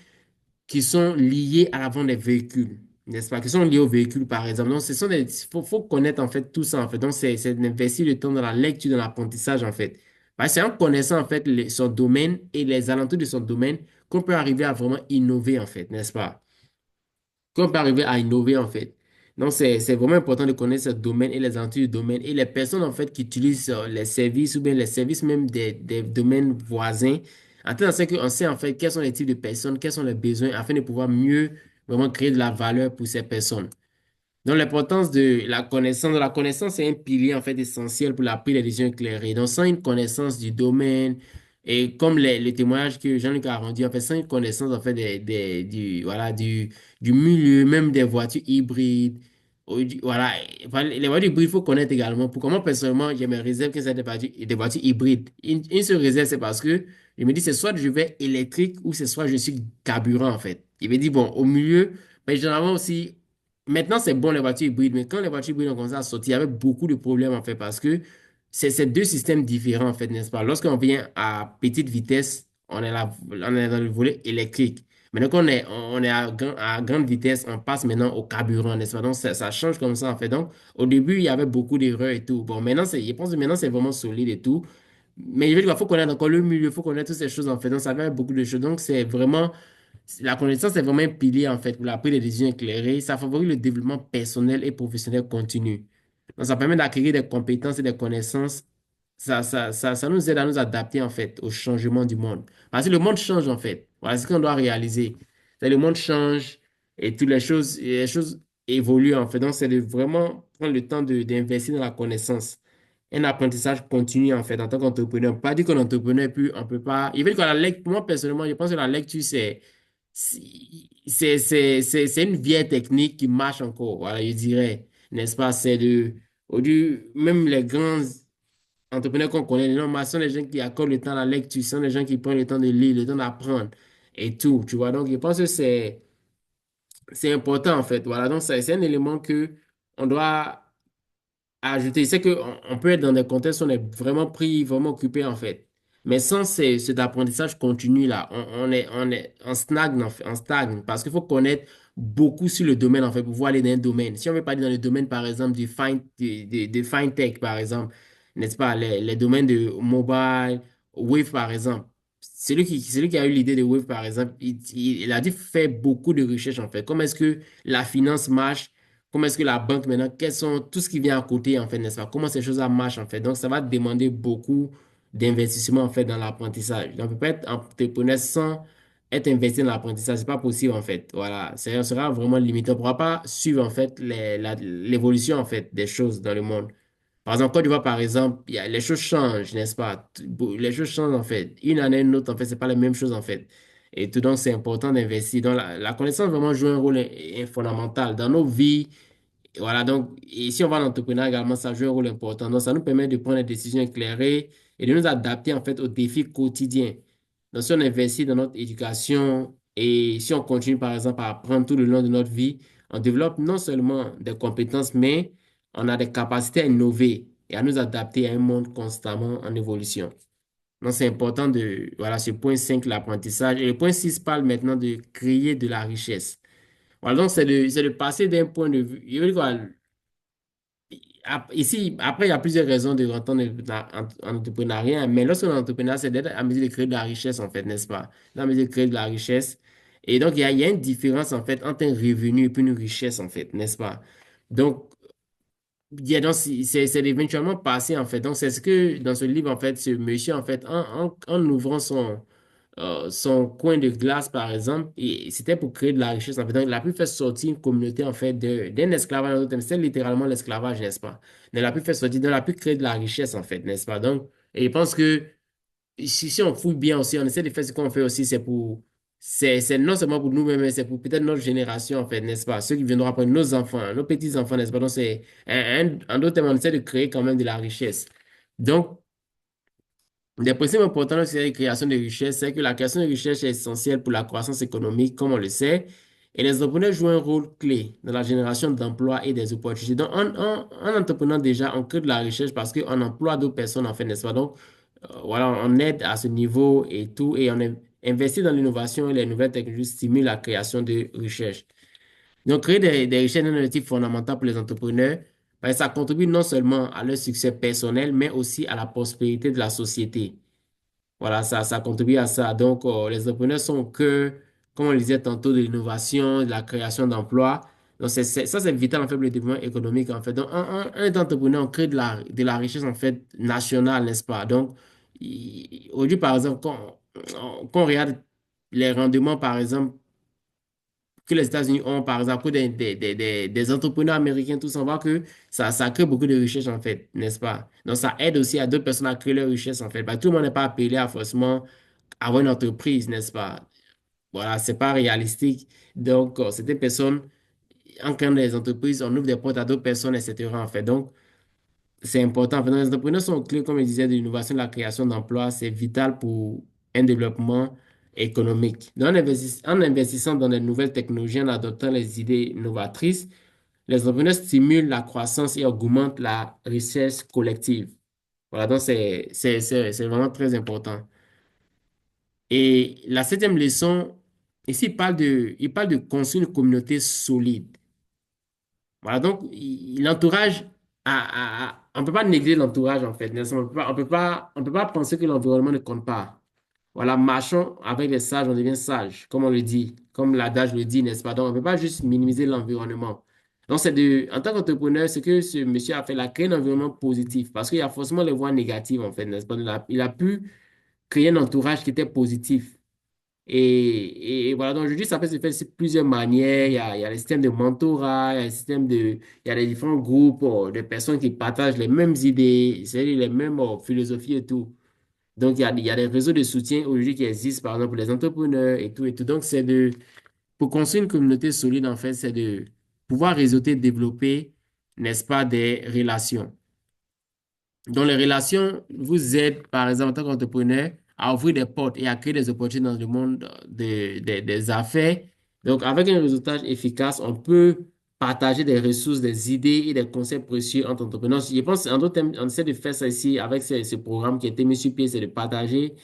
qui sont liés à la vente des véhicules, n'est-ce pas? Qui sont liés aux véhicules, par exemple. Donc, faut connaître, en fait, tout ça, en fait. Donc, c'est d'investir le temps dans la lecture, dans l'apprentissage, en fait. Parce que c'est en connaissant, en fait, son domaine et les alentours de son domaine qu'on peut arriver à vraiment innover, en fait, n'est-ce pas? Qu'on peut arriver à innover, en fait. Donc, c'est vraiment important de connaître ce domaine et les alentours du domaine et les personnes, en fait, qui utilisent les services ou bien les services même des domaines voisins. En tant qu'on sait, en fait, quels sont les types de personnes, quels sont les besoins, afin de pouvoir mieux vraiment créer de la valeur pour ces personnes. Donc, l'importance de la connaissance, c'est un pilier en fait essentiel pour la prise des décisions éclairées. Donc, sans une connaissance du domaine, et comme les témoignages que Jean-Luc a rendu, en fait, sans une connaissance en fait voilà, du milieu, même des voitures hybrides, voilà, enfin, les voitures hybrides, il faut connaître également. Pour moi, personnellement, je me réserve que c'est des voitures hybrides. Une seule réserve, c'est parce que je me dis, c'est soit je vais électrique ou c'est soit je suis carburant, en fait. Il me dit, bon, au milieu, mais généralement aussi, maintenant, c'est bon les voitures hybrides, mais quand les voitures hybrides ont commencé à sortir, il y avait beaucoup de problèmes en fait parce que c'est deux systèmes différents en fait, n'est-ce pas? Lorsqu'on vient à petite vitesse, on est dans le volet électrique. Maintenant on est à grande vitesse, on passe maintenant au carburant, n'est-ce pas? Donc ça change comme ça en fait. Donc au début, il y avait beaucoup d'erreurs et tout. Bon, maintenant, je pense que maintenant c'est vraiment solide et tout. Mais je veux dire, il faut connaître encore le milieu, il faut connaître toutes ces choses en fait. Donc ça vient avec beaucoup de choses. Donc c'est vraiment la connaissance est vraiment un pilier en fait pour la prise de décisions éclairées. Ça favorise le développement personnel et professionnel continu. Donc, ça permet d'acquérir des compétences et des connaissances. Ça nous aide à nous adapter en fait au changement du monde. Parce que le monde change en fait. Voilà ce qu'on doit réaliser. Le monde change et toutes les choses évoluent en fait. Donc, c'est de vraiment prendre le temps d'investir dans la connaissance. Un apprentissage continu en fait en tant qu'entrepreneur. Pas dire qu'un entrepreneur, puis on peut pas. Il veut que la lecture, moi personnellement, je pense que la lecture, c'est une vieille technique qui marche encore, voilà, je dirais, n'est-ce pas? Même les grands entrepreneurs qu'on connaît, normalement, ce sont les gens qui accordent le temps à la lecture, ce sont les gens qui prennent le temps de lire, le temps d'apprendre et tout, tu vois. Donc, je pense que c'est important, en fait. Voilà, donc c'est un élément que on doit ajouter. C'est qu'on peut être dans des contextes où on est vraiment pris, vraiment occupé, en fait. Mais sans cet apprentissage continu là, on stagne, en fait, on stagne parce qu'il faut connaître beaucoup sur le domaine, en fait, pour pouvoir aller dans un domaine. Si on veut pas aller dans le domaine, par exemple, de fintech, par exemple, n'est-ce pas, les domaines de mobile, Wave, par exemple. Celui qui a eu l'idée de Wave, par exemple, il a dû faire beaucoup de recherches, en fait. Comment est-ce que la finance marche? Comment est-ce que la banque maintenant, quels sont tout ce qui vient à côté, en fait, n'est-ce pas? Comment ces choses-là marchent, en fait? Donc, ça va demander beaucoup d'investissement, en fait, dans l'apprentissage. Donc, on ne peut pas être entrepreneur sans être investi dans l'apprentissage. C'est pas possible, en fait. Voilà. Ça sera vraiment limité. On ne pourra pas suivre, en fait, l'évolution, en fait, des choses dans le monde. Par exemple, Côte d'Ivoire, par exemple, les choses changent, n'est-ce pas? Les choses changent, en fait. Une année, une autre, en fait, c'est pas la même chose, en fait. Et tout donc, c'est important d'investir. Donc, la connaissance vraiment joue un rôle fondamental dans nos vies. Et voilà, donc, et si on va en entrepreneur également, ça joue un rôle important. Donc, ça nous permet de prendre des décisions éclairées et de nous adapter, en fait, aux défis quotidiens. Donc, si on investit dans notre éducation et si on continue, par exemple, à apprendre tout le long de notre vie, on développe non seulement des compétences, mais on a des capacités à innover et à nous adapter à un monde constamment en évolution. Donc, c'est important de, voilà, ce point 5 l'apprentissage. Et le point 6 parle maintenant de créer de la richesse. Voilà, donc c'est de passer d'un point de vue. Je veux dire quoi, ici, après, il y a plusieurs raisons de rentrer en entrepreneuriat, mais lorsqu'on est entrepreneur, c'est d'être à mesure de créer de la richesse, en fait, n'est-ce pas? Dans la mesure de créer de la richesse. Et donc, il y a une différence, en fait, entre un revenu et puis une richesse, en fait, n'est-ce pas? Donc, donc c'est éventuellement passé, en fait. Donc, c'est ce que, dans ce livre, en fait, ce monsieur, en fait, en ouvrant son coin de glace, par exemple, et c'était pour créer de la richesse, en fait. Donc, il a pu faire sortir une communauté, en fait, d'un esclavage à un autre. C'est littéralement l'esclavage, n'est-ce pas? Mais il a pu faire sortir, donc, il a pu créer de la richesse, en fait, n'est-ce pas? Donc, et je pense que si on fouille bien aussi, on essaie de faire ce qu'on fait aussi, c'est non seulement pour nous-mêmes, mais c'est pour peut-être notre génération, en fait, n'est-ce pas? Ceux qui viendront après, nos enfants, nos petits-enfants, n'est-ce pas? Donc, en d'autres termes, on essaie de créer quand même de la richesse. Donc, des principes importants dans la création de richesse, c'est que la création de richesse est essentielle pour la croissance économique, comme on le sait, et les entrepreneurs jouent un rôle clé dans la génération d'emplois et des opportunités. Donc, en entreprenant déjà, on crée de la richesse parce qu'on emploie d'autres personnes, en fait, n'est-ce pas? Donc, voilà, on aide à ce niveau et tout, et on investit dans l'innovation et les nouvelles technologies stimulent la création de richesse. Donc, créer des richesses est un objectif fondamental pour les entrepreneurs, parce que ça contribue non seulement à leur succès personnel, mais aussi à la prospérité de la société. Voilà, ça contribue à ça. Donc, les entrepreneurs sont que, comme on le disait tantôt, de l'innovation, de la création d'emplois. Donc, ça, c'est vital, en fait, pour le développement économique, en fait. Donc, un entrepreneur, on crée de la richesse, en fait, nationale, n'est-ce pas? Donc, aujourd'hui, par exemple, quand on regarde les rendements, par exemple, que les États-Unis ont, par exemple, des entrepreneurs américains, tout ça, on voit que ça crée beaucoup de richesses, en fait, n'est-ce pas? Donc, ça aide aussi à d'autres personnes à créer leur richesse, en fait. Bah, tout le monde n'est pas appelé à forcément avoir une entreprise, n'est-ce pas? Voilà, c'est pas réalistique. Donc, certaines personnes, en créant des entreprises, on ouvre des portes à d'autres personnes, etc., en fait. Donc, c'est important. En fait, les entrepreneurs sont clés, comme je disais, de l'innovation, de la création d'emplois. C'est vital pour un développement économique. Donc, en investissant dans de nouvelles technologies, en adoptant les idées novatrices, les entrepreneurs stimulent la croissance et augmentent la richesse collective. Voilà, donc c'est vraiment très important. Et la septième leçon, ici, il parle de construire une communauté solide. Voilà, donc l'entourage, on ne peut pas négliger l'entourage en fait. N'est-ce pas? On peut pas penser que l'environnement ne compte pas. Voilà, marchons avec les sages, on devient sage, comme on le dit, comme l'adage le dit, n'est-ce pas? Donc, on ne peut pas juste minimiser l'environnement. Donc, en tant qu'entrepreneur, ce que ce monsieur a fait, il a créé un environnement positif parce qu'il y a forcément les voies négatives en fait, n'est-ce pas? Il a pu créer un entourage qui était positif. Et voilà, donc aujourd'hui, ça peut se faire de plusieurs manières. Il y a les systèmes de mentorat, il y a les il y a les différents groupes de personnes qui partagent les mêmes idées, c'est-à-dire les mêmes philosophies et tout. Donc, il y a des réseaux de soutien aujourd'hui qui existent, par exemple, pour les entrepreneurs et tout et tout. Donc, pour construire une communauté solide, en fait, c'est de pouvoir réseauter, développer, n'est-ce pas, des relations. Donc, les relations vous aident, par exemple, en tant qu'entrepreneur, à ouvrir des portes et à créer des opportunités dans le monde des affaires. Donc, avec un réseautage efficace, on peut partager des ressources, des idées et des conseils précieux entre entrepreneurs. Je pense, en d'autres termes, on essaie de faire ça ici avec ce programme qui a été mis sur pied, c'est de partager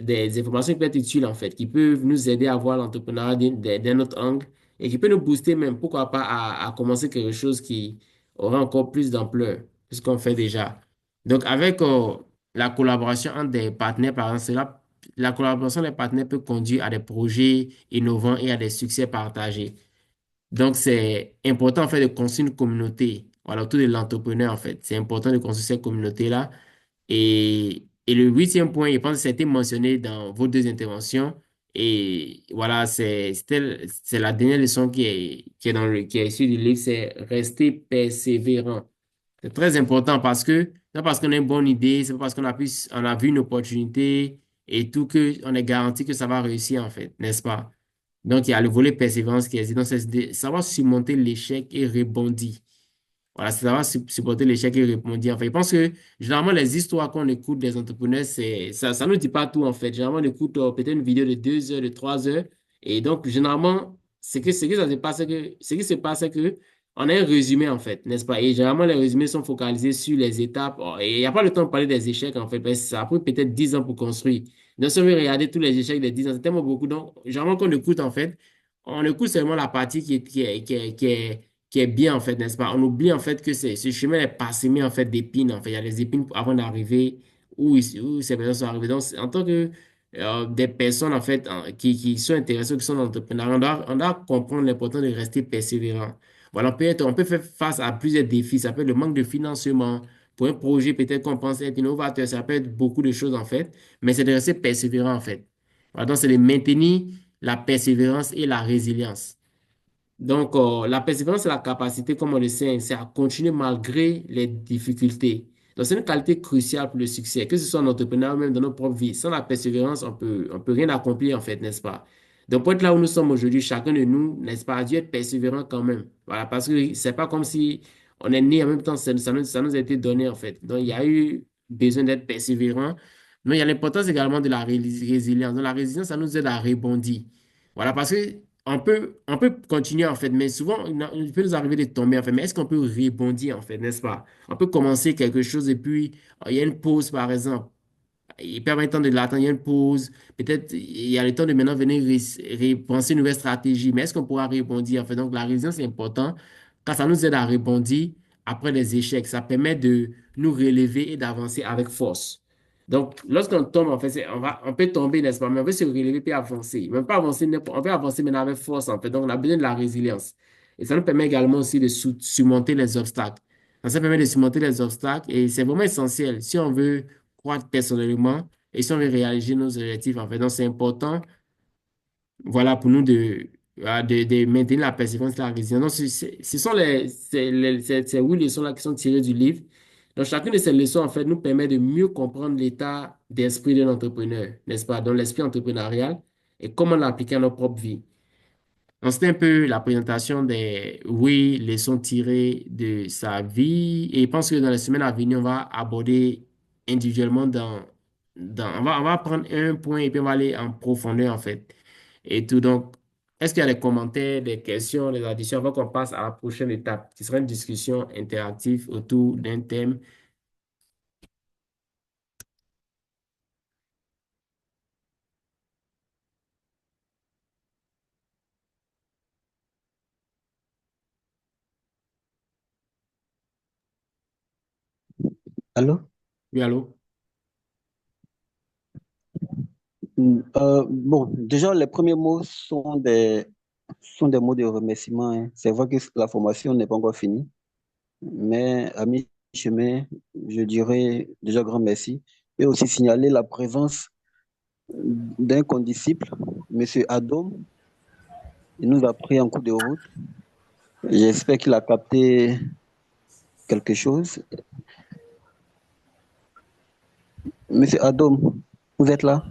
des informations qui peuvent être utiles, en fait, qui peuvent nous aider à voir l'entrepreneuriat d'un autre angle et qui peut nous booster même, pourquoi pas, à commencer quelque chose qui aura encore plus d'ampleur que ce qu'on fait déjà. Donc, avec la collaboration entre des partenaires, par exemple, la collaboration des partenaires peut conduire à des projets innovants et à des succès partagés. Donc, c'est important, en fait, de construire une communauté, voilà, autour de l'entrepreneur, en fait. C'est important de construire cette communauté-là. Et le huitième point, je pense que ça a été mentionné dans vos deux interventions. Et voilà, c'est la dernière leçon qui est issue du livre, c'est rester persévérant. C'est très important parce que, non parce qu'on a une bonne idée, c'est pas parce on a vu une opportunité et tout qu'on est garanti que ça va réussir, en fait, n'est-ce pas? Donc, il y a le volet persévérance qui existe. Donc, c'est de savoir surmonter l'échec et rebondir. Voilà, c'est savoir supporter l'échec et rebondir. En fait, je pense que généralement, les histoires qu'on écoute des entrepreneurs, ça ne nous dit pas tout, en fait. Généralement, on écoute peut-être une vidéo de 2 heures, de 3 heures. Et donc, généralement, ce qui se passe, c'est que on a un résumé, en fait, n'est-ce pas? Et généralement, les résumés sont focalisés sur les étapes. Oh, et il n'y a pas le temps de parler des échecs, en fait, parce que ça a pris peut-être 10 ans pour construire. Donc, si on veut regarder tous les échecs des 10 ans, c'est tellement beaucoup. Donc, généralement, quand on écoute, en fait, on écoute seulement la partie qui est bien, en fait, n'est-ce pas? On oublie, en fait, que ce chemin est parsemé, en fait, d'épines, en fait. Il y a des épines avant d'arriver où ces personnes sont arrivées. Donc, en tant que des personnes, en fait, qui sont intéressées, qui sont entrepreneurs, on doit comprendre l'importance de rester persévérant. Voilà, on peut faire face à plusieurs défis. Ça peut être le manque de financement. Pour un projet, peut-être qu'on pense être innovateur, ça peut être beaucoup de choses, en fait, mais c'est de rester persévérant, en fait. Voilà, donc, c'est de maintenir la persévérance et la résilience. Donc, la persévérance, c'est la capacité, comme on le sait, c'est à continuer malgré les difficultés. Donc, c'est une qualité cruciale pour le succès, que ce soit en entrepreneur ou même dans notre propre vie. Sans la persévérance, on peut rien accomplir, en fait, n'est-ce pas? Donc, pour être là où nous sommes aujourd'hui, chacun de nous, n'est-ce pas, a dû être persévérant quand même. Voilà, parce que c'est pas comme si on est né en même temps, ça nous a été donné, en fait. Donc, il y a eu besoin d'être persévérant. Mais il y a l'importance également de la résilience. Donc, la résilience, ça nous aide à rebondir. Voilà, parce que on peut continuer en fait, mais souvent, il peut nous arriver de tomber en fait. Mais est-ce qu'on peut rebondir en fait, n'est-ce pas? On peut commencer quelque chose et puis il y a une pause par exemple. Il peut y avoir le temps de l'attendre, il y a une pause. Peut-être il y a le temps de maintenant venir repenser une nouvelle stratégie. Mais est-ce qu'on pourra rebondir en fait? Donc la résilience est important car ça nous aide à rebondir après les échecs. Ça permet de nous relever et d'avancer avec force. Donc, lorsqu'on tombe, en fait, on peut tomber, n'est-ce pas? Mais on peut se relever puis avancer. Même pas avancer, on peut avancer maintenant avec force, en fait. Donc, on a besoin de la résilience. Et ça nous permet également aussi de surmonter les obstacles. Ça permet de surmonter les obstacles et c'est vraiment essentiel si on veut croître personnellement et si on veut réaliser nos objectifs, en fait. Donc, c'est important, voilà, pour nous de maintenir la persévérance et la résilience. Donc, ce sont ces 8 leçons-là qui sont tirées du livre. Donc, chacune de ces leçons, en fait, nous permet de mieux comprendre l'état d'esprit d'un entrepreneur, n'est-ce pas? Donc, l'esprit entrepreneurial et comment l'appliquer à notre propre vie. Donc, c'était un peu la présentation des oui, leçons tirées de sa vie. Et je pense que dans les semaines à venir, on va aborder individuellement on va prendre un point et puis on va aller en profondeur, en fait. Et tout. Donc, est-ce qu'il y a des commentaires, des questions, des additions avant qu'on passe à la prochaine étape, qui sera une discussion interactive autour d'un thème? Allô? Oui, allô? Bon, déjà, les premiers mots sont des mots de remerciement, hein. C'est vrai que la formation n'est pas encore finie, mais à mi-chemin, je dirais déjà grand merci. Et aussi signaler la présence d'un condisciple, Monsieur Adam. Il nous a pris en cours de route. J'espère qu'il a capté quelque chose. Monsieur Adam, vous êtes là?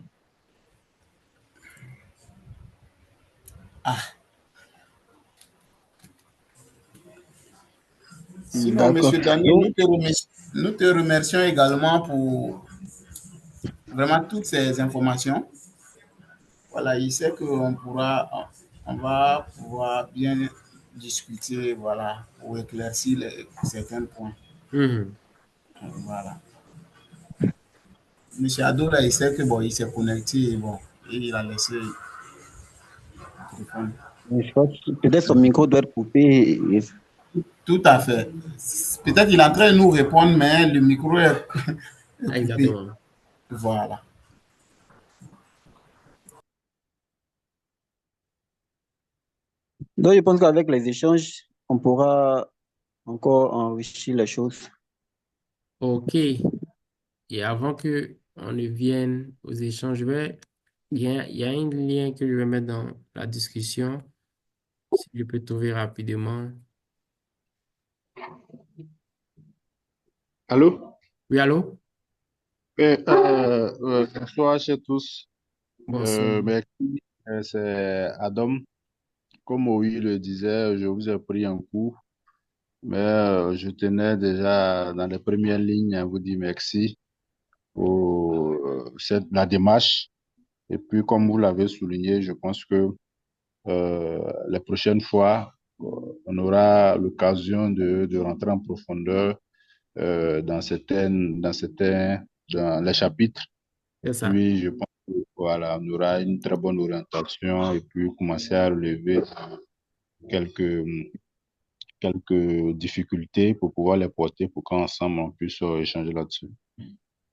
Ah, sinon, D'accord. Monsieur Daniel, Donc, nous te remercions également pour vraiment toutes ces informations. Voilà, il sait qu'on pourra, on va pouvoir bien discuter, voilà, ou éclaircir certains points. Mhm. Voilà. Monsieur Ado, là, il sait que bon, il s'est connecté et bon, et il a laissé le téléphone. Je crois que peut-être son micro doit être coupé. Tout à fait. Peut-être il est en train de nous répondre, mais le micro est, est coupé. Exactement. Voilà. Donc, je pense qu'avec les échanges, on pourra encore enrichir les choses. OK. Et avant que on ne vienne aux échanges, il y a un lien que je vais mettre dans la discussion, si je peux trouver rapidement. Allô? Oui, allô? Bonsoir à tous. Bonsoir. Merci. C'est Adam. Comme Moïse le disait, je vous ai pris en cours, mais je tenais déjà dans les premières lignes à vous dire merci pour la démarche. Et puis, comme vous l'avez souligné, je pense que les prochaines fois, on aura l'occasion de rentrer en profondeur dans les chapitres. C'est ça. Puis, je pense que voilà, on aura une très bonne orientation et puis commencer à relever quelques, quelques difficultés pour pouvoir les porter pour qu'ensemble on puisse échanger là-dessus.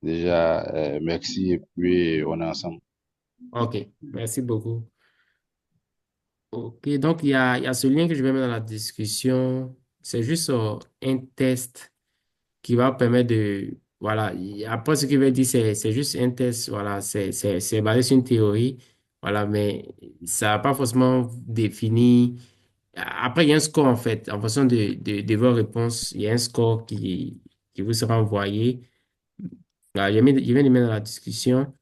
Déjà, merci et puis on est ensemble. OK. Merci beaucoup. OK. Donc, il y a ce lien que je vais mettre dans la discussion. C'est juste un test qui va permettre de, voilà, après ce qu'il veut dire, c'est juste un test, voilà, c'est basé sur une théorie, voilà, mais ça n'a pas forcément défini. Après, il y a un score, en fait, en fonction de vos réponses, il y a un score qui vous sera envoyé. Voilà, je viens de mettre dans la discussion.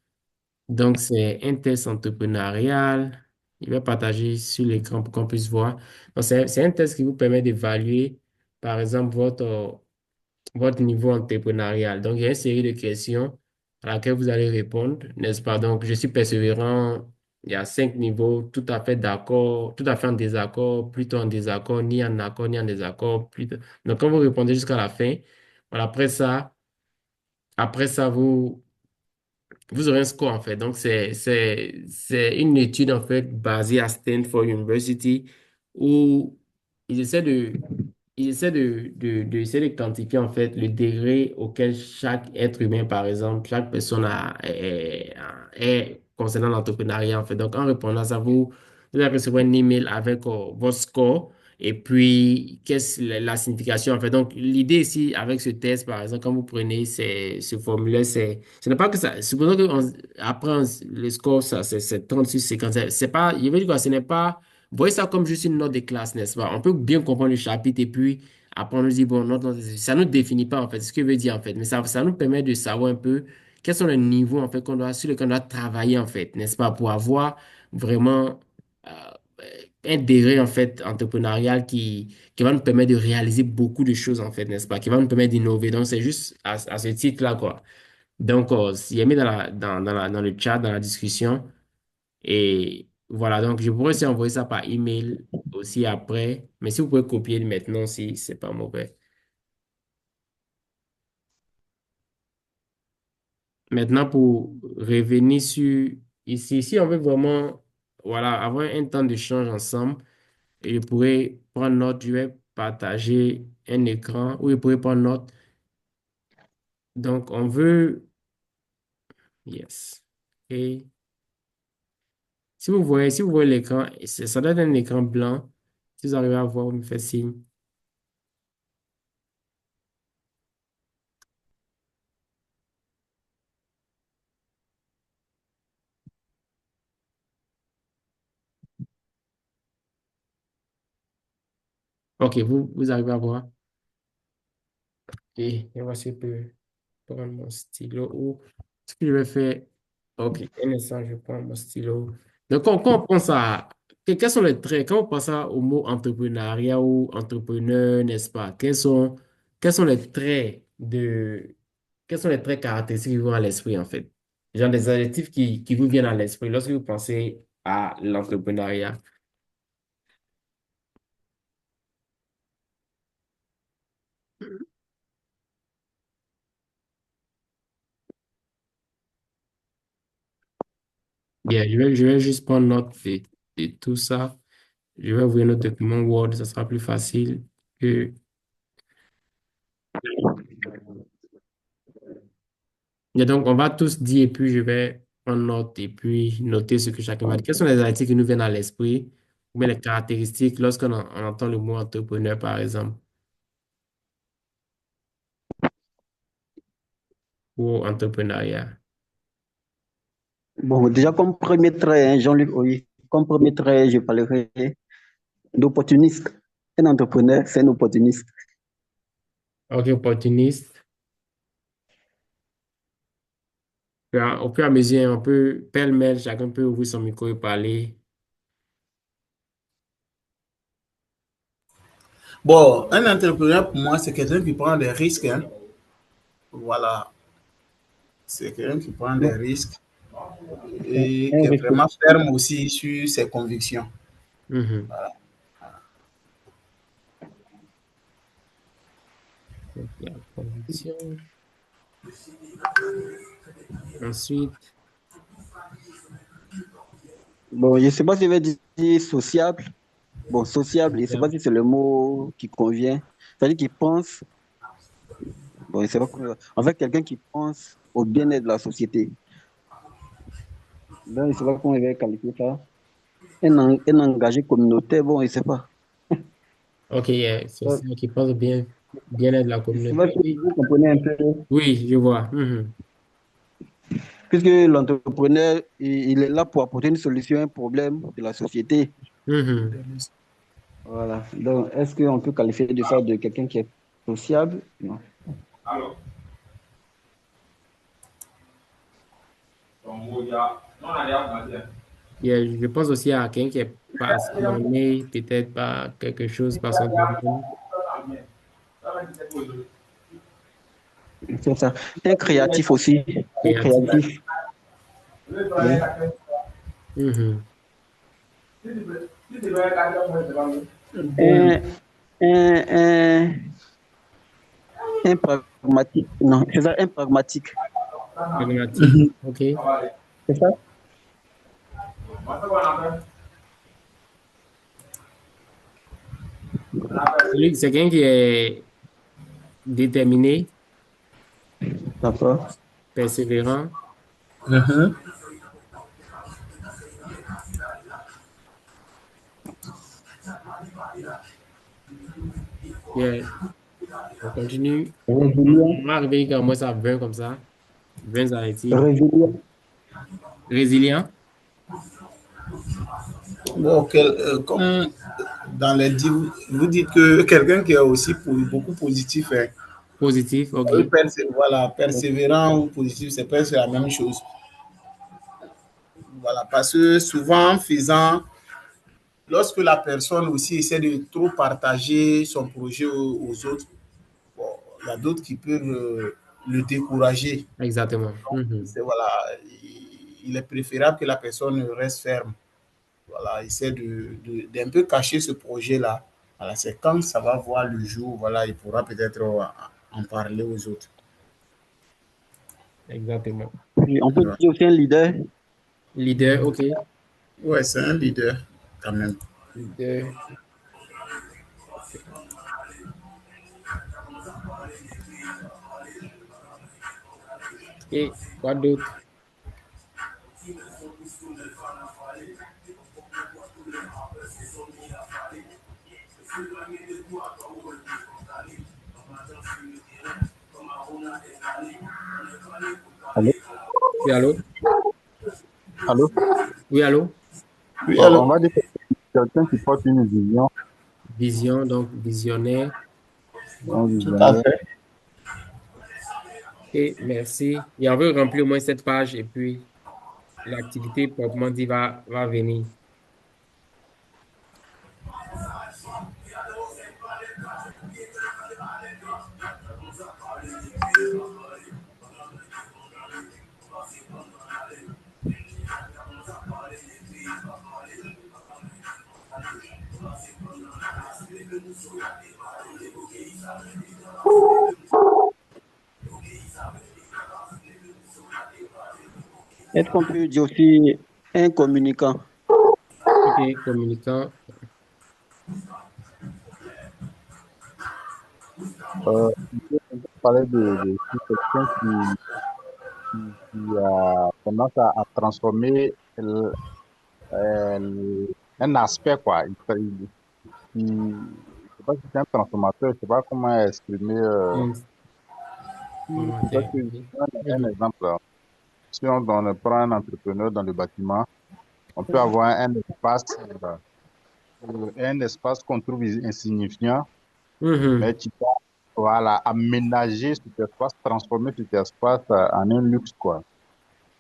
Donc, c'est un test entrepreneurial. Il va partager sur l'écran pour qu'on puisse voir. Donc, c'est un test qui vous permet d'évaluer, par exemple, votre niveau entrepreneurial. Donc, il y a une série de questions à laquelle vous allez répondre, n'est-ce pas? Donc, je suis persévérant. Il y a 5 niveaux, tout à fait d'accord, tout à fait en désaccord, plutôt en désaccord, ni en accord, ni en désaccord. Plutôt. Donc, quand vous répondez jusqu'à la fin, voilà, après ça, vous aurez un score, en fait. Donc, c'est une étude, en fait, basée à Stanford University où ils essaient de, essayer de quantifier, en fait, le degré auquel chaque être humain, par exemple, chaque personne est concernant l'entrepreneuriat, en fait. Donc, en répondant à ça, vous allez recevoir un email avec votre score. Et puis, qu'est-ce la signification, en fait? Donc, l'idée ici, avec ce test, par exemple, quand vous prenez ce formulaire, ce n'est pas que ça. Supposons qu'après le score, ça, c'est 36, 50. C'est pas, je veux dire quoi, ce n'est pas. Voyez ça comme juste une note de classe, n'est-ce pas? On peut bien comprendre le chapitre et puis après on nous dit, bon, ça ne nous définit pas, en fait, ce que veut dire, en fait. Mais ça nous permet de savoir un peu quels sont les niveaux, en fait, sur lesquels on doit travailler, en fait, n'est-ce pas? Pour avoir vraiment euh, un degré, en fait, entrepreneurial qui va nous permettre de réaliser beaucoup de choses, en fait, n'est-ce pas? Qui va nous permettre d'innover. Donc, c'est juste à ce titre-là, quoi. Donc, il est mis dans le chat, dans la discussion. Et voilà, donc je pourrais aussi envoyer ça par email aussi après. Mais si vous pouvez copier maintenant, si c'est pas mauvais. Maintenant, pour revenir sur ici, si on veut vraiment voilà, avoir un temps d'échange ensemble, et je pourrais prendre note, je vais partager un écran où je pourrais prendre note. Donc, on veut, yes. Et si vous voyez l'écran, ça doit être un écran blanc. Si vous arrivez à voir, vous me faites signe. OK, vous arrivez à voir. Et voici un peu. Prendre mon stylo ou ce que je vais faire. OK, un instant, je prends mon stylo. Donc, quand on pense à. Quels sont les traits? Quand on pense au mot entrepreneuriat ou entrepreneur, n'est-ce pas? Quels sont les traits quels sont les traits caractéristiques qui vous viennent à l'esprit, en fait? Genre des adjectifs qui vous viennent à l'esprit lorsque vous pensez à l'entrepreneuriat. Yeah, je vais juste prendre note de tout ça. Je vais ouvrir notre document Word, ça sera plus facile que... Et donc, on va tous dire et puis je vais prendre note et puis noter ce que chacun va dire. Quels sont les articles qui nous viennent à l'esprit ou bien les caractéristiques lorsqu'on on entend le mot entrepreneur, par exemple, ou entrepreneuriat? Bon, déjà comme premier trait, hein, Jean-Luc, oui, comme premier trait, je parlerai d'opportuniste. Un entrepreneur, c'est un opportuniste. Ok, opportuniste. Au fur et à mesure, on peut, pêle-mêle, chacun peut ouvrir son micro et parler. Bon, un entrepreneur, pour moi, c'est quelqu'un qui prend des risques, hein. Voilà, c'est quelqu'un qui prend des Bon, risques un, et qui un est risque. vraiment ferme aussi sur ses convictions. Mhm. Donc, il y a conviction. Ensuite, Bon, je ne sais pas si je vais dire sociable. Bon, sociable, je ne sais pas si c'est le mot qui convient. C'est-à-dire qu'il pense, bon, je sais pas comment- en fait, quelqu'un qui pense au bien-être de la société. Donc, je ne sais pas comment je vais qualifier ça. Un engagé communautaire, bon, je ne sais pas. ok, c'est Donc, ça qui pense bien, bien-être de la je ne sais pas communauté. si Oui, vous comprenez un peu. oui, je vois. Mhm. Puisque l'entrepreneur, il est là pour apporter une solution à un problème de la société. Mhm. Voilà. Donc, est-ce qu'on peut qualifier de ça de quelqu'un qui est sociable? Non. Je pense aussi à quelqu'un qui est passionné, peut-être par quelque chose, par son domaine C'est ça. Un créatif aussi. Un créatif. créatif. Oui. Mhm. Un, un, un pragmatique. Non, c'est ça, un pragmatique. Pragmatique, ok. C'est ça? C'est quelqu'un qui est déterminé, D'accord. persévérant. Mhm. Yeah, on continue. Résilient. On va arriver quand moi ça 20 comme ça. 20 articles. Résilient. Résilient, Bon, comme dans les dix, vous dites que quelqu'un qui est aussi beaucoup positif, hein. positif, ok. Voilà, persévérant ou positif, c'est presque la même chose. Voilà, parce que souvent, lorsque la personne aussi essaie de trop partager son projet aux autres, bon, il y a d'autres qui peuvent le décourager. Exactement. Donc, Mhm. voilà, il est préférable que la personne reste ferme. Voilà, essaie d'un peu cacher ce projet-là. Voilà, c'est quand ça va voir le jour, voilà, il pourra peut-être en parler aux autres. Exactement. Puis on peut Ouais, dire aussi un leader. Leader, ok. ouais, c'est un leader quand même. Leader. Et quoi d'autre? Allô? Oui, allô? Allô? Oui, allô? Oui, Bon, on alors, va dire que c'est quelqu'un qui porte une vision, Vision, donc visionnaire. un tout à visionnaire. fait. Et merci. Et on veut remplir au moins cette page et puis l'activité proprement dit va venir. Est-ce qu'on peut dire aussi Un communicant. Ok, communicant. On peut parler de quelqu'un qui a tendance à transformer un aspect, quoi. Je sais pas si c'est un transformateur, je sais pas comment exprimer. Peut-être Formateur. que je Ok. prends un Mhm. exemple. Si on prend un entrepreneur dans le bâtiment, on peut avoir un espace qu'on trouve insignifiant, mais Mhm. tu vas voilà, aménager cet espace, transformer cet espace en un luxe, quoi.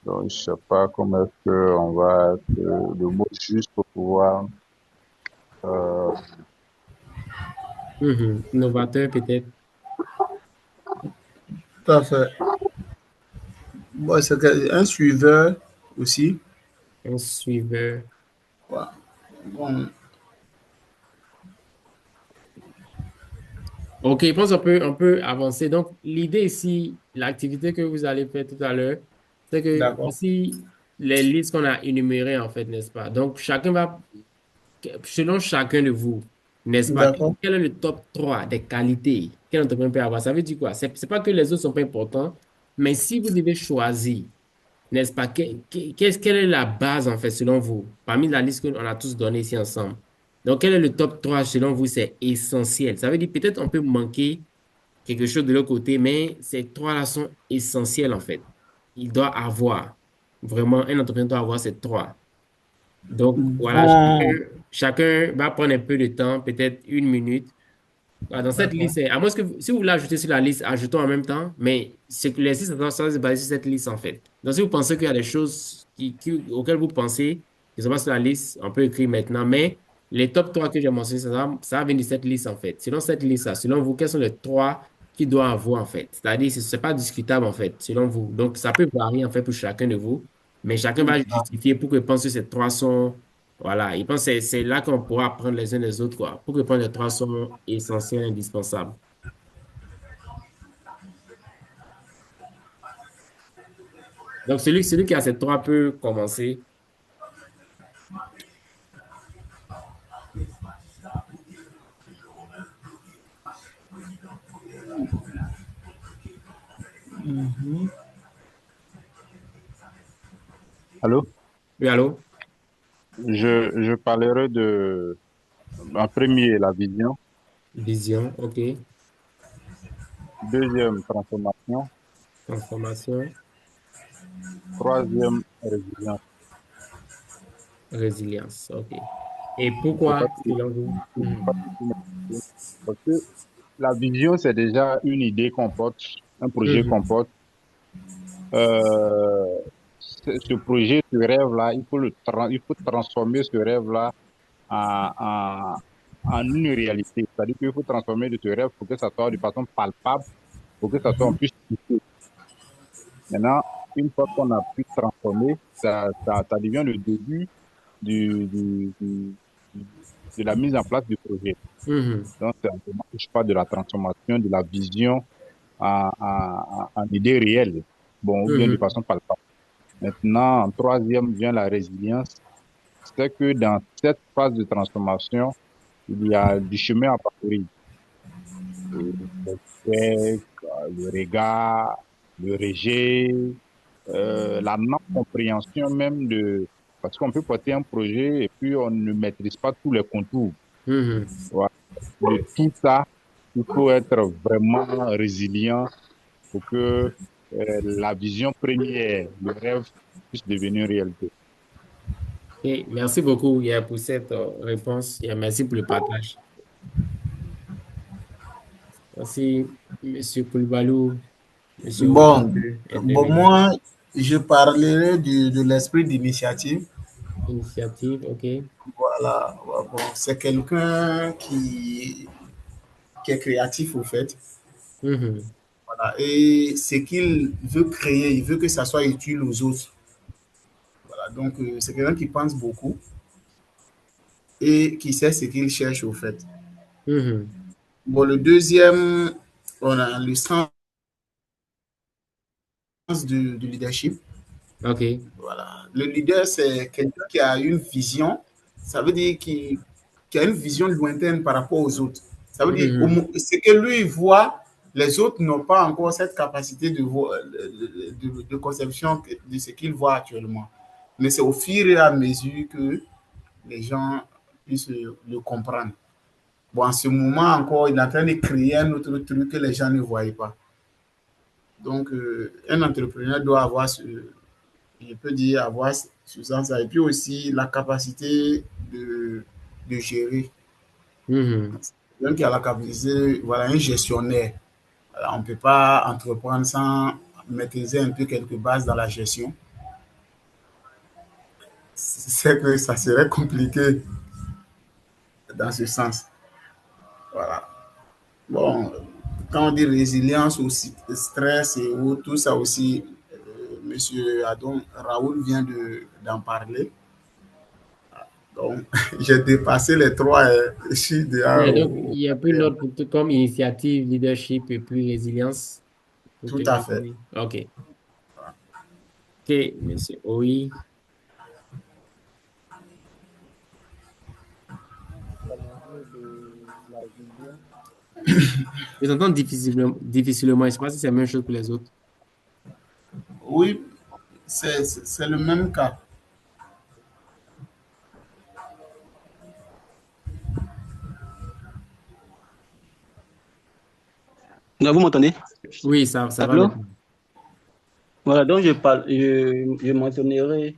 Donc, je sais pas comment est-ce qu'on va être le mot juste pour pouvoir. euh, Mhm. Innovateur peut-être. Tout à fait. Bon, un suiveur aussi. Un suiveur. Voilà. Bon, Ok, je pense qu'on peut avancer. Donc, l'idée ici, l'activité que vous allez faire tout à l'heure, c'est que d'accord. voici les listes qu'on a énumérées, en fait, n'est-ce pas? Donc, chacun va, selon chacun de vous, n'est-ce pas? D'accord. Quel est le top 3 des qualités qu'un entrepreneur peut avoir? Ça veut dire quoi? C'est pas que les autres sont pas importants, mais si vous devez choisir, n'est-ce pas? Quelle est la base, en fait, selon vous, parmi la liste qu'on a tous donnée ici ensemble? Donc, quel est le top 3 selon vous? C'est essentiel. Ça veut dire peut-être on peut manquer quelque chose de l'autre côté, mais ces trois-là sont essentiels, en fait. Il doit avoir, vraiment, un entrepreneur doit avoir ces trois. Donc, voilà, Bon, chacun va prendre un peu de temps, peut-être 1 minute. Dans cette d'accord. liste, à moins que si vous voulez ajouter sur la liste, ajoutons en même temps, mais c'est que les listes, ça se base sur cette liste, en fait. Donc, si vous pensez qu'il y a des choses auxquelles vous pensez, qui sont pas sur la liste, on peut écrire maintenant, mais les top 3 que j'ai mentionnés, ça va venir de cette liste, en fait. Selon cette liste-là, selon vous, quels sont les 3 qui doivent avoir, en fait? C'est-à-dire, ce n'est pas discutable, en fait, selon vous. Donc, ça peut varier, en fait, pour chacun de vous, mais chacun va justifier pourquoi il pense que ces 3 sont voilà, il pense que c'est là qu'on pourra apprendre les uns des autres, quoi. Pour que prendre les 3 sont essentiels, indispensables. Donc, celui qui a ces 3 peut commencer. Allô? Oui, allô? Je parlerai en premier, la vision. Vision, OK. Deuxième, transformation. Transformation, Troisième, résilience. résilience, OK. Et Je sais pas pourquoi, si, selon vous? je sais pas si tu m'as- Parce que la vision, c'est déjà une idée qu'on porte, un projet qu'on Mhm. porte. Euh, ce projet, ce rêve-là, il faut transformer ce rêve-là en, en, en une réalité. C'est-à-dire qu'il faut transformer de ce rêve pour que ça soit de façon palpable, pour que ça soit en plus. Maintenant, une fois qu'on a pu transformer, ça devient le début du, du, du- du- de la mise en place du projet. Mhm. Donc, c'est un peu, je parle de la transformation, de la vision en idée réelle, bon, ou bien de Mhm. façon palpable. Maintenant, en troisième vient la résilience. C'est que dans cette phase de transformation, il y a du chemin à parcourir. L'échec, le regard, le rejet, la non-compréhension même parce qu'on peut porter un projet et puis on ne maîtrise pas tous les contours. Mhm. Voilà. De tout ça, il faut être vraiment résilient pour que la vision première, le rêve, puisse devenir réalité. Et merci beaucoup, yeah, pour cette réponse. Yeah, merci pour le partage. Merci, Monsieur Koulibalou, Monsieur Roux, Bon, bon, intervenir. moi, je parlerai de l'esprit d'initiative. Initiative, OK. Voilà. Bon, c'est quelqu'un qui est créatif, au fait. Mhm. Voilà. Et ce qu'il veut créer, il veut que ça soit utile aux autres. Voilà. Donc, c'est quelqu'un qui pense beaucoup et qui sait ce qu'il cherche, au fait. Mhm. Bon, le deuxième, on a le sens du leadership. OK. Voilà. Le leader, c'est quelqu'un qui a une vision. Ça veut dire qui a une vision lointaine par rapport aux autres. Ça veut dire Mhm. ce que lui voit, les autres n'ont pas encore cette capacité de conception de ce qu'ils voient actuellement. Mais c'est au fur et à mesure que les gens puissent le comprendre. Bon, en ce moment encore, il est en train de créer un autre truc que les gens ne voyaient pas. Donc, un entrepreneur doit avoir je peux dire, avoir ce sens-là. Et puis aussi la capacité de gérer. Mhm. Quelqu'un qui a la capacité, voilà, un gestionnaire. Alors, on ne peut pas entreprendre sans maîtriser un peu quelques bases dans la gestion. C'est que ça serait compliqué dans ce sens. Voilà. Bon, quand on dit résilience aussi, stress et tout ça aussi, Monsieur Adon Raoul vient d'en parler. Donc, j'ai dépassé les trois. Je suis déjà Ouais, donc, il y a plus d'autres comme initiative, leadership et puis résilience pour tout à fait. terminer. OK. OK, monsieur. Oui. Parler de la vision. Je t'entends difficilement, difficilement. Je ne sais pas si c'est la même chose pour les autres. Oui, c'est le même cas. Là, vous m'entendez? Oui, ça va Allô? maintenant. Voilà, donc je mentionnerai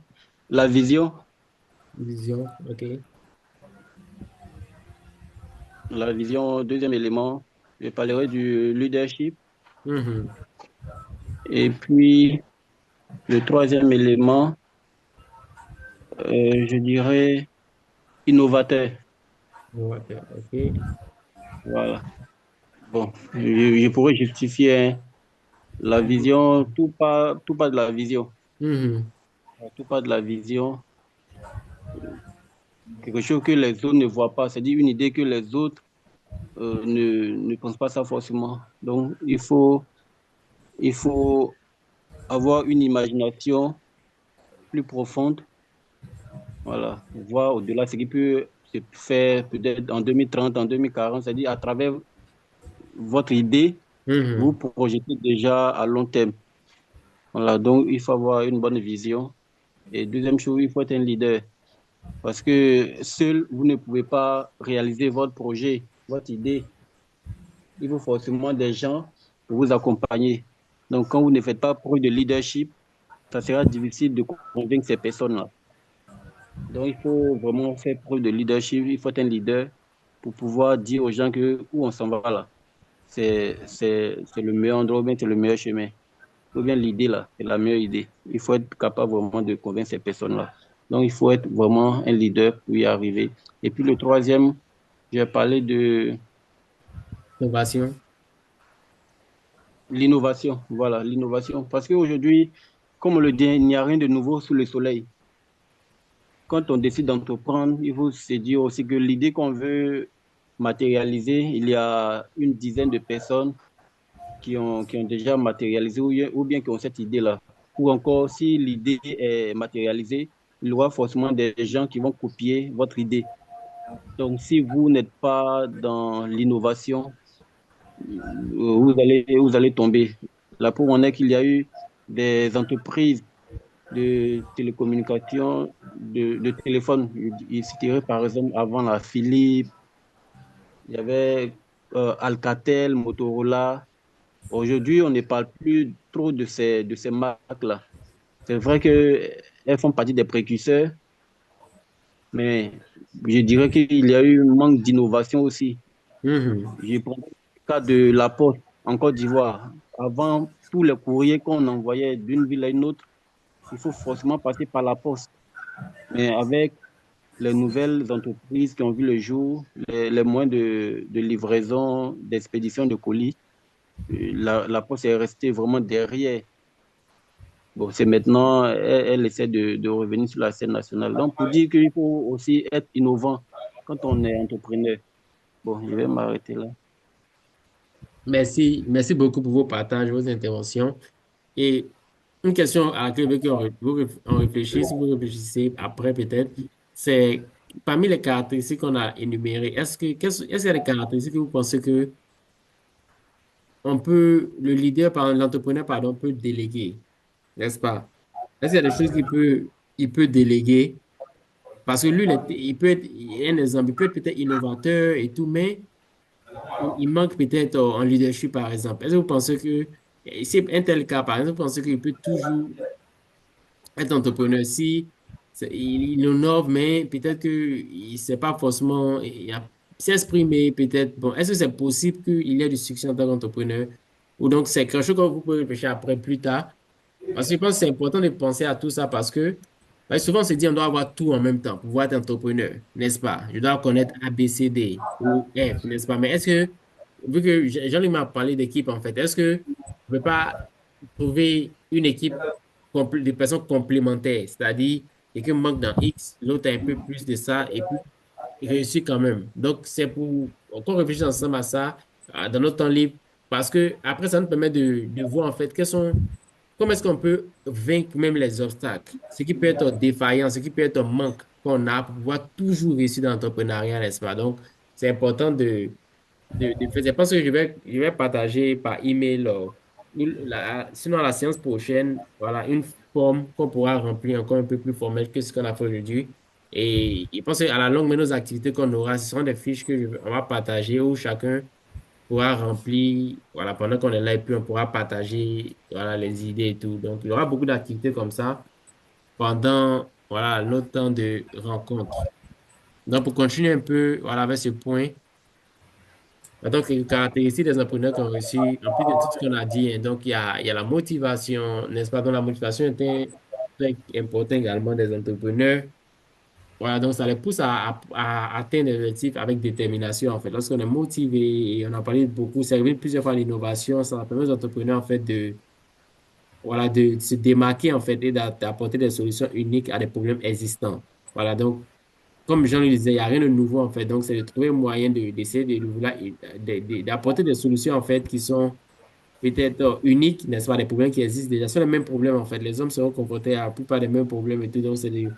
la vision. Vision, OK. La vision, deuxième élément, je parlerai du leadership. Mhm. Et puis, le troisième élément, je dirais innovateur. Ouais, OK. Voilà. Bon, je pourrais justifier hein, la vision, tout pas de la vision. Mhm. Tout pas de la vision. Quelque chose que les autres ne voient pas, c'est-à-dire une idée que les autres ne pensent pas ça forcément. Donc, il faut avoir une imagination plus profonde, voilà, voir au-delà ce qui peut se faire peut-être en 2030, en 2040, c'est-à-dire à travers votre idée, vous Mhm. projetez déjà à long terme. Voilà, donc il faut avoir une bonne vision. Et deuxième chose, il faut être un leader. Parce que seul, vous ne pouvez pas réaliser votre projet, votre idée. Il faut forcément des gens pour vous accompagner. Donc, quand vous ne faites pas preuve de leadership, ça sera difficile de convaincre ces personnes-là. Donc, il faut vraiment faire preuve de leadership. Il faut être un leader pour pouvoir dire aux gens que où on s'en va là. C'est le meilleur endroit, ou bien c'est le meilleur chemin. Ou bien l'idée là, c'est la meilleure idée. Il faut être capable vraiment de convaincre ces personnes-là. Donc, il faut être vraiment un leader pour y arriver. Et puis, le troisième, je vais parler de Innovation. l'innovation. Voilà, l'innovation. Parce qu'aujourd'hui, comme on le dit, il n'y a rien de nouveau sous le soleil. Quand on décide d'entreprendre, il faut se dire aussi que l'idée qu'on veut matérialiser, il y a une dizaine de personnes qui ont déjà matérialisé ou bien qui ont cette idée-là. Ou encore, si l'idée est matérialisée, il y aura forcément des gens qui vont copier votre idée. Donc, si vous n'êtes pas dans l'innovation, vous allez tomber. La preuve en est qu'il y a eu des entreprises de télécommunications, de téléphone. Il citerait par exemple avant la Philips, il y avait Alcatel, Motorola. Aujourd'hui, on ne parle plus trop de ces marques-là. C'est vrai qu'elles font partie des précurseurs, mais je dirais qu'il y a eu un manque d'innovation aussi. Mhm. Je prends le cas de la Poste en Côte d'Ivoire. Avant, tous les courriers qu'on envoyait d'une ville à une autre, il faut forcément passer par la Poste. Mais avec les nouvelles entreprises qui ont vu le jour, les moyens de livraison, d'expédition de colis, la Poste est restée vraiment derrière. Bon, c'est maintenant, elle essaie de revenir sur la scène nationale. Donc, pour dire qu'il faut aussi être innovant quand on est entrepreneur. Bon, je vais m'arrêter là. Merci beaucoup pour vos partages, vos interventions. Et une question à laquelle je veux on réfléchisse, vous réfléchissez après peut-être, c'est parmi les caractéristiques qu'on a énumérées, est-ce qu'il y a des caractéristiques que vous pensez que le leader, l'entrepreneur, pardon, peut déléguer, n'est-ce pas? Est-ce qu'il y a des choses il peut déléguer? Parce que lui, il est un exemple, il peut être peut-être innovateur et tout, mais il manque peut-être en leadership, par exemple. Est-ce que vous pensez que, et c'est un tel cas, par exemple, vous pensez qu'il peut toujours être entrepreneur si il innove, mais peut-être qu'il ne sait pas forcément s'exprimer, peut-être. Bon, est-ce que c'est possible qu'il y ait du succès en tant qu'entrepreneur? Ou donc c'est quelque chose que vous pouvez réfléchir après plus tard? Parce que je pense que c'est important de penser à tout ça parce que souvent on se dit on doit avoir tout en même temps pour pouvoir être entrepreneur, n'est-ce pas? Je dois connaître A, B, C, D ou F, n'est-ce pas? Mais est-ce que, vu que Jean-Luc m'a parlé d'équipe en fait, est-ce que on ne peut pas trouver une équipe de personnes complémentaires, c'est-à-dire quelqu'un manque dans X, l'autre a un peu plus de ça et puis il réussit quand même. Donc c'est pour qu'on réfléchisse ensemble à ça dans notre temps libre parce que après ça nous permet de voir en fait comment est-ce qu'on peut vaincre même les obstacles? Ce qui peut être défaillant, ce qui peut être un manque qu'on a pour pouvoir toujours réussir dans l'entrepreneuriat, n'est-ce pas? Donc, c'est important de faire. Je pense que je vais partager par email, sinon à la séance prochaine, voilà, une forme qu'on pourra remplir encore un peu plus formelle que ce qu'on a fait aujourd'hui. Et je pense qu'à la longue, mais nos activités qu'on aura, ce seront des fiches on va partager où chacun pourra remplir, voilà, pendant qu'on est là, et puis on pourra partager, voilà, les idées et tout. Donc, il y aura beaucoup d'activités comme ça pendant, voilà, notre temps de rencontre. Donc, pour continuer un peu, voilà, avec ce point, donc, les caractéristiques des entrepreneurs qu'on réussit, en plus de tout ce qu'on a dit, hein, donc, il y a la motivation, n'est-ce pas? Donc, la motivation est très important également des entrepreneurs. Voilà, donc ça les pousse à atteindre les objectifs avec détermination, en fait. Lorsqu'on est motivé, et on a parlé beaucoup, c'est arrivé plusieurs fois l'innovation, ça permet aux entrepreneurs, en fait, voilà, de se démarquer, en fait, et d'apporter des solutions uniques à des problèmes existants. Voilà, donc, comme Jean le disait, il n'y a rien de nouveau, en fait. Donc, c'est de trouver un moyen d'essayer d'apporter des solutions, en fait, qui sont peut-être uniques, n'est-ce pas, des problèmes qui existent déjà. Ce sont les mêmes problèmes, en fait. Les hommes seront confrontés à la plupart des mêmes problèmes et tout. Donc, c'est de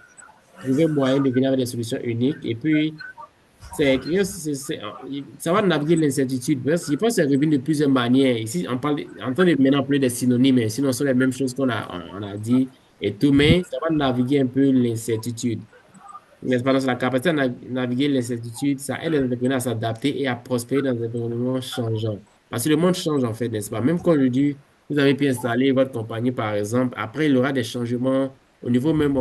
trouver moyen de venir avec des solutions uniques. Et puis, ça va naviguer l'incertitude. Parce que je pense que ça revient de plusieurs manières. Ici, on train de maintenant appeler des synonymes, mais sinon, ce sont les mêmes choses on a dit et tout, mais ça va naviguer un peu l'incertitude. N'est-ce pas? Donc, la capacité à naviguer l'incertitude, ça aide les entrepreneurs à s'adapter et à prospérer dans un environnement changeant. Parce que le monde change, en fait, n'est-ce pas? Même quand je dis, vous avez pu installer votre compagnie, par exemple, après, il y aura des changements au niveau même,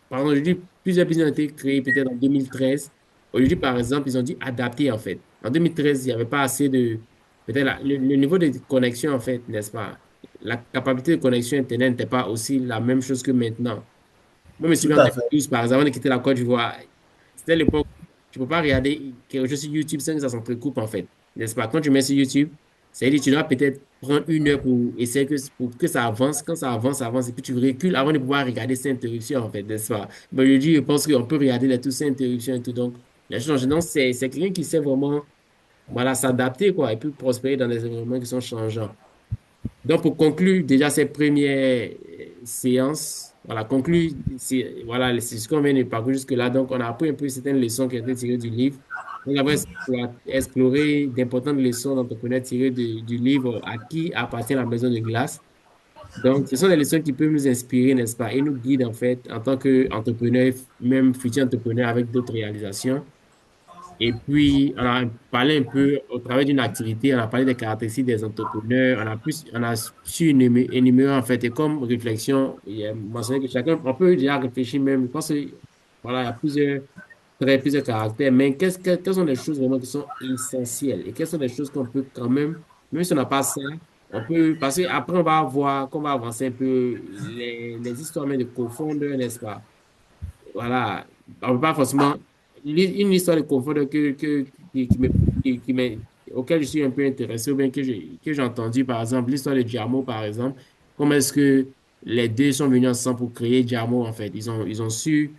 par exemple, je dis, plusieurs business ont été créés peut-être en 2013. Aujourd'hui, par exemple, ils ont dû adapter, en fait. En 2013, il n'y avait pas assez peut-être le niveau de connexion, en fait, n'est-ce pas? La capacité de connexion Internet n'était pas aussi la même chose que maintenant. Moi, je me Tout souviens en à fait. 2012, par exemple, on a quitté la Côte d'Ivoire. C'était l'époque, tu ne peux pas regarder quelque chose sur YouTube sans que ça s'entrecoupe, en fait. N'est-ce pas? Quand tu mets sur YouTube, c'est-à-dire tu dois peut-être prendre une heure pour essayer pour que ça avance. Quand ça avance, ça avance, et puis tu recules avant de pouvoir regarder cette interruption, en fait, n'est-ce pas? Mais aujourd'hui, je pense qu'on peut regarder toutes ces interruptions et tout. Donc, les changements, c'est quelqu'un qui sait vraiment, voilà, s'adapter, quoi, et puis prospérer dans des environnements qui sont changeants. Donc, pour conclure déjà cette première séance, voilà, voilà, c'est ce qu'on vient de parcourir jusque-là. Donc, on a appris un peu certaines leçons qui ont été tirées du livre. Donc, après, on a exploré d'importantes leçons d'entrepreneurs tirées du livre À qui appartient la maison de glace. Donc, ce sont des leçons qui peuvent nous inspirer, n'est-ce pas, et nous guident, en fait, en tant qu'entrepreneurs, même futurs entrepreneurs avec d'autres réalisations. Et puis, on a parlé un peu au travers d'une activité, on a parlé des caractéristiques des entrepreneurs, on a su énumérer en fait, et comme réflexion, il a mentionné que chacun, on peut déjà réfléchir même, je pense que, voilà, il y a plusieurs traits, plusieurs caractères, mais quelles sont les choses vraiment qui sont essentielles et quelles sont les choses qu'on peut quand même si on n'a pas ça, on peut, parce qu'après on va voir, qu'on va avancer un peu les histoires même de confondre, n'est-ce pas? Voilà, on ne peut pas forcément. Une histoire de confort qui me, qui auquel je suis un peu intéressé, ou bien que j'ai entendu, par exemple, l'histoire de Diamo, par exemple. Comment est-ce que les deux sont venus ensemble pour créer Diamo, en fait? Ils ont su.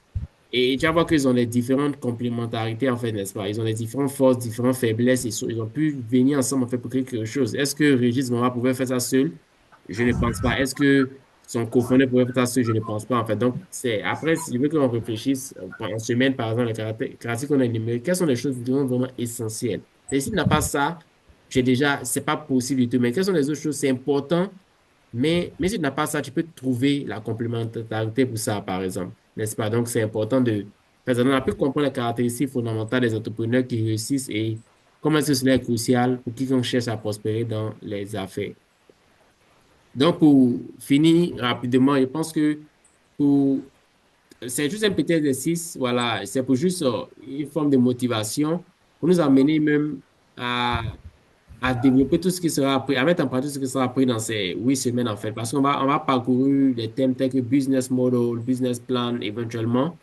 Et tu vas voir qu'ils ont des différentes complémentarités, en fait, n'est-ce pas? Ils ont des différentes forces, différentes faiblesses. Ils ont pu venir ensemble, en fait, pour créer quelque chose. Est-ce que Régis Morin pouvait faire ça seul? Je ne pense pas. Est-ce que son cofondateur pourrait faire ça? Je ne pense pas, en fait. Donc, après, si je veux qu'on réfléchisse en semaine, par exemple, les caractéristiques qu'on a énumérées, quelles sont les choses vraiment essentielles? Et s'il n'a pas ça, c'est pas possible du tout. Mais quelles sont les autres choses? C'est important, mais si tu n'as pas ça, tu peux trouver la complémentarité pour ça, par exemple. N'est-ce pas? Donc, c'est important on a pu comprendre les caractéristiques fondamentales des entrepreneurs qui réussissent et comment est-ce que cela est crucial pour quiconque cherche à prospérer dans les affaires. Donc, pour finir rapidement, je pense que pour, c'est juste un petit exercice, voilà, c'est pour juste une forme de motivation pour nous amener même à, à développer tout ce qui sera appris, à mettre en pratique ce qui sera appris dans ces 8 semaines, en fait, parce qu'on va parcourir des thèmes tels que business model, business plan, éventuellement.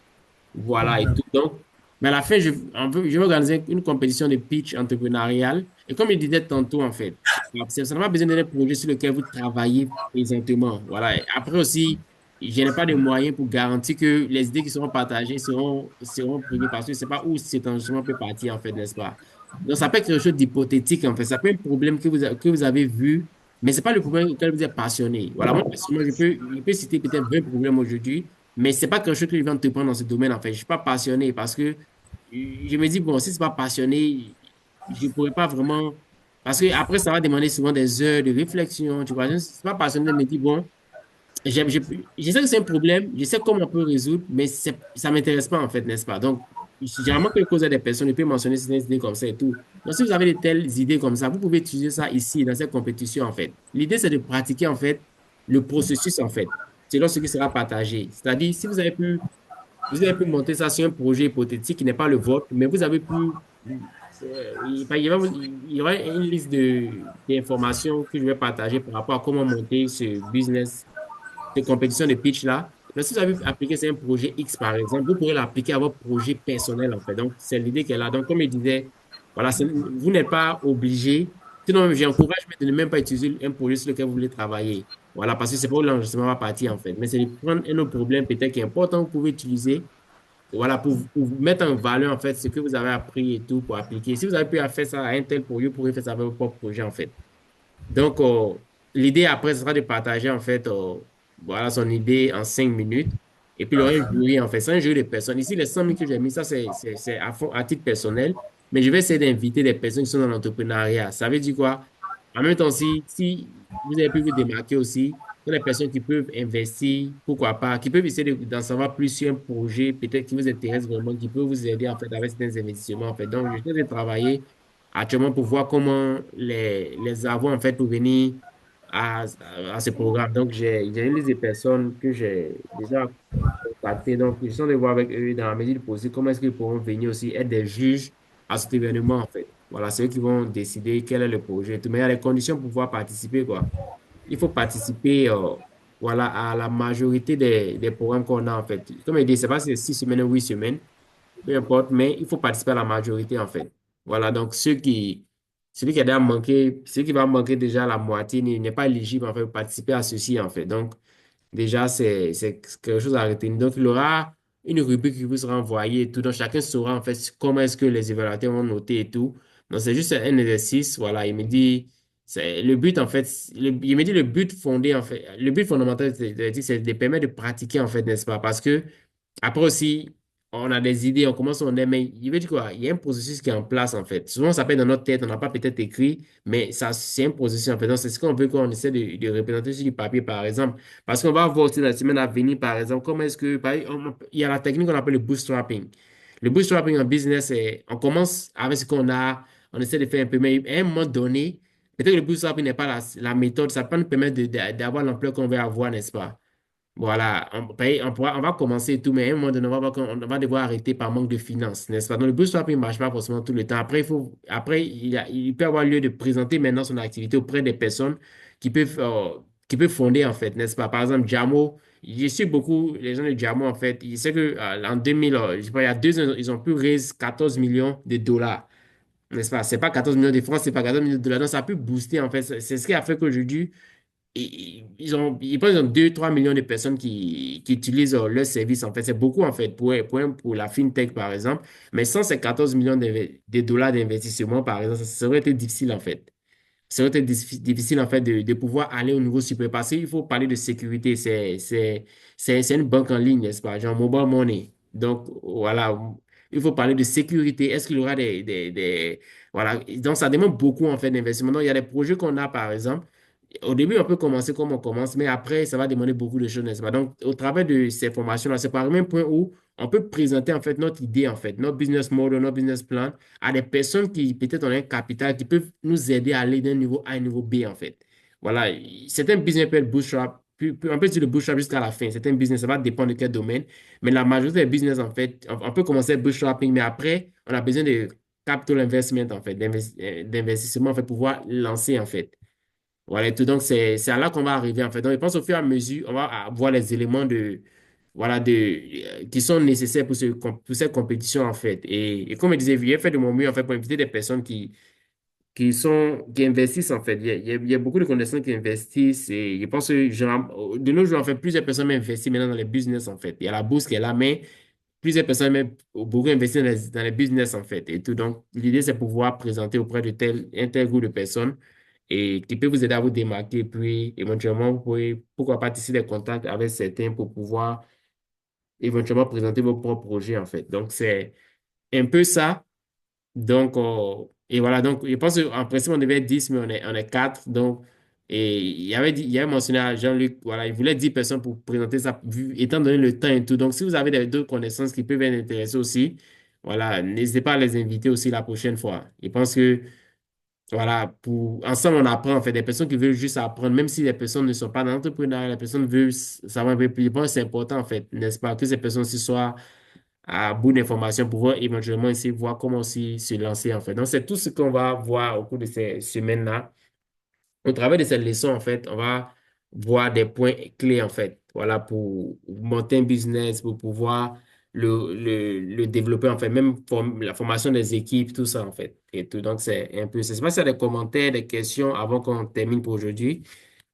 Voilà et tout. Donc, mais à la fin, je vais organiser une compétition de pitch entrepreneurial. Et comme je disais tantôt, en fait, ça n'a pas besoin d'un projet sur lequel vous travaillez présentement. Voilà. Et après aussi, je n'ai pas de moyens pour garantir que les idées qui seront partagées seront prises parce que je ne sais pas où cet enregistrement peut partir, en fait, n'est-ce pas? Donc, ça peut être quelque chose d'hypothétique, en fait. Ça peut être un problème que vous avez vu, mais ce n'est pas le problème auquel vous êtes passionné. Voilà. Moi, personnellement, je peux citer peut-être 20 problèmes aujourd'hui. Mais c'est pas quelque chose que je vais entreprendre dans ce domaine, en fait. Je suis pas passionné parce que je me dis, bon, si c'est pas passionné, je pourrais pas vraiment. Parce que après, ça va demander souvent des heures de réflexion, tu vois. Je ne suis pas passionné, je me dis, bon, je sais que c'est un problème, je sais comment on peut résoudre, mais ça m'intéresse pas, en fait, n'est-ce pas? Donc, généralement, quand je cause à des personnes, je peux mentionner certaines idées comme ça et tout. Donc, si vous avez de telles idées comme ça, vous pouvez utiliser ça ici, dans cette compétition, en fait. L'idée, c'est de pratiquer, en fait, le processus, en fait, selon ce qui sera partagé. C'est-à-dire, si vous avez pu monter ça sur un projet hypothétique qui n'est pas le vôtre, mais vous avez pu. Il y aura une liste d'informations que je vais partager par rapport à comment monter ce business de compétition de pitch là. Mais si vous avez appliqué c'est un projet X, par exemple, vous pourrez l'appliquer à votre projet personnel, en fait. Donc, c'est l'idée qu'elle a. Donc, comme je disais, voilà, vous n'êtes pas obligé. Sinon, j'encourage de ne même pas utiliser un projet sur lequel vous voulez travailler. Voilà, parce que c'est pas où l'enregistrement va partir, en fait. Mais c'est de prendre un autre problème, peut-être qui est important, que vous pouvez utiliser. Voilà, pour vous mettre en valeur, en fait, ce que vous avez appris et tout, pour appliquer. Si vous avez pu faire ça à un tel projet, vous pourrez faire ça avec votre propre projet, en fait. Donc, l'idée après, ce sera de partager en fait voilà, son idée en 5 minutes. Et puis, il y aura un jury en fait. C'est un jury de personnes. Ici, les 100 000 que j'ai mis, ça, c'est à fond, à titre personnel. Mais je vais essayer d'inviter des personnes qui sont dans l'entrepreneuriat. Ça veut dire quoi? En même temps, si vous avez pu vous démarquer aussi, il y a des personnes qui peuvent investir, pourquoi pas, qui peuvent essayer d'en savoir plus sur un projet, peut-être qui vous intéresse vraiment, qui peut vous aider en fait avec certains investissements en fait. Donc, je vais travailler actuellement pour voir comment les avoir en fait pour venir à, à ce programme. Donc, j'ai une liste de personnes que j'ai déjà contactées. Donc, je suis en train de voir avec eux dans la mesure du possible comment est-ce qu'ils pourront venir aussi être des juges à cet événement en fait. Voilà, c'est eux qui vont décider quel est le projet et tout. Mais il y a les conditions pour pouvoir participer, quoi. Il faut participer voilà, à la majorité des programmes qu'on a en fait. Comme je dis, c'est pas si c'est 6 semaines ou 8 semaines peu importe, mais il faut participer à la majorité, en fait. Voilà, donc celui qui a déjà manqué, celui qui va manquer déjà la moitié n'est pas éligible, en fait, pour participer à ceci, en fait. Donc, déjà, c'est quelque chose à retenir. Donc, il y aura une rubrique qui vous sera envoyée et tout. Donc, chacun saura, en fait, comment est-ce que les évaluateurs vont noter et tout. Donc, c'est juste un exercice. Voilà, il me dit, c'est le but, en fait, il me dit le but fondé, en fait, le but fondamental, c'est de permettre de pratiquer, en fait, n'est-ce pas? Parce que, après aussi, on a des idées, on commence, on aime, mais il veut dire quoi? Il y a un processus qui est en place, en fait. Souvent, ça peut être dans notre tête, on n'a pas peut-être écrit, mais ça, c'est un processus, en fait. Donc, c'est ce qu'on veut quand on essaie de représenter sur du papier, par exemple. Parce qu'on va voir aussi dans la semaine à venir, par exemple, comment est-ce que, il y a la technique qu'on appelle le bootstrapping. Le bootstrapping en business, c'est, on commence avec ce qu'on a, on essaie de faire un peu, mais à un moment donné, peut-être que le bootstrapping n'est pas la méthode, ça peut nous permettre d'avoir l'ampleur qu'on veut avoir, n'est-ce pas? Voilà, on va commencer et tout, mais à un moment donné, on va devoir arrêter par manque de finances, n'est-ce pas? Donc, le bootstrapping ne marche pas forcément tout le temps. Après, il peut avoir lieu de présenter maintenant son activité auprès des personnes qui peuvent fonder, en fait, n'est-ce pas? Par exemple, Jamo, je suis beaucoup les gens de Jamo, en fait. Je sais que, en 2000, je sais pas, il y a 2 ans, ils ont pu raise 14 millions de dollars, n'est-ce pas? C'est pas 14 millions de francs, c'est pas 14 millions de dollars. Donc, ça a pu booster, en fait. C'est ce qui a fait qu'aujourd'hui, ils ont 2, 3 millions de personnes qui utilisent leur service. En fait, c'est beaucoup, en fait, pour la fintech, par exemple. Mais sans ces 14 millions de dollars d'investissement, par exemple, ça aurait été difficile, en fait. ça va être difficile en fait de pouvoir aller au niveau supérieur parce qu'il faut parler de sécurité. C'est une banque en ligne, n'est-ce pas? Genre mobile money. Donc, voilà. Il faut parler de sécurité. Est-ce qu'il y aura voilà. Donc, ça demande beaucoup en fait d'investissement. Donc, il y a des projets qu'on a, par exemple. Au début, on peut commencer comme on commence, mais après, ça va demander beaucoup de choses, n'est-ce pas? Donc, au travers de ces formations-là, c'est par le même point où on peut présenter en fait notre idée, en fait, notre business model, notre business plan à des personnes qui peut-être ont un capital, qui peuvent nous aider à aller d'un niveau A à un niveau B, en fait. Voilà, c'est un business peut être bootstrap, on peut dire le bootstrap jusqu'à la fin. C'est un business, ça va dépendre de quel domaine, mais la majorité des business, en fait, on peut commencer bootstrapping, mais après, on a besoin de capital investment, en fait, d'investissement, en fait, pour pouvoir lancer, en fait. Voilà, et tout. Donc, c'est à là qu'on va arriver, en fait. Donc, je pense au fur et à mesure, on va avoir les éléments voilà, qui sont nécessaires pour cette compétition, en fait. Et comme je disais, j'ai fait de mon mieux, en fait, pour inviter des personnes qui investissent, en fait. Il y a beaucoup de connaissances qui investissent et je pense que, de nos jours, en fait, plusieurs personnes investissent maintenant dans les business, en fait. Il y a la bourse qui est là, mais plusieurs personnes même beaucoup investi dans les business en fait et tout. Donc, l'idée, c'est pouvoir présenter auprès de un tel groupe de personnes et qui peut vous aider à vous démarquer. Puis, éventuellement, vous pouvez, pourquoi pas, tisser des contacts avec certains pour pouvoir éventuellement présenter vos propres projets en fait. Donc, c'est un peu ça. Donc, et voilà, donc je pense qu'en principe, on devait être 10 mais on est 4. Donc, et il avait mentionné à Jean-Luc, voilà, il voulait 10 personnes pour présenter ça, étant donné le temps et tout. Donc, si vous avez d'autres connaissances qui peuvent être intéressées aussi, voilà, n'hésitez pas à les inviter aussi la prochaine fois. Je pense que, voilà, ensemble, on apprend, en fait, des personnes qui veulent juste apprendre, même si les personnes ne sont pas dans l'entrepreneuriat, les personnes veulent savoir un peu plus. Je pense que c'est important, en fait, n'est-ce pas, que ces personnes aussi soient à bout d'informations pour pouvoir éventuellement essayer de voir comment aussi se lancer en fait. Donc, c'est tout ce qu'on va voir au cours de ces semaines-là. Au travers de cette leçon, en fait, on va voir des points clés en fait. Voilà, pour monter un business, pour pouvoir le développer en fait, même la formation des équipes, tout ça en fait. Et tout. Donc, c'est un peu. Je ne sais pas s'il y a des commentaires, des questions avant qu'on termine pour aujourd'hui. Je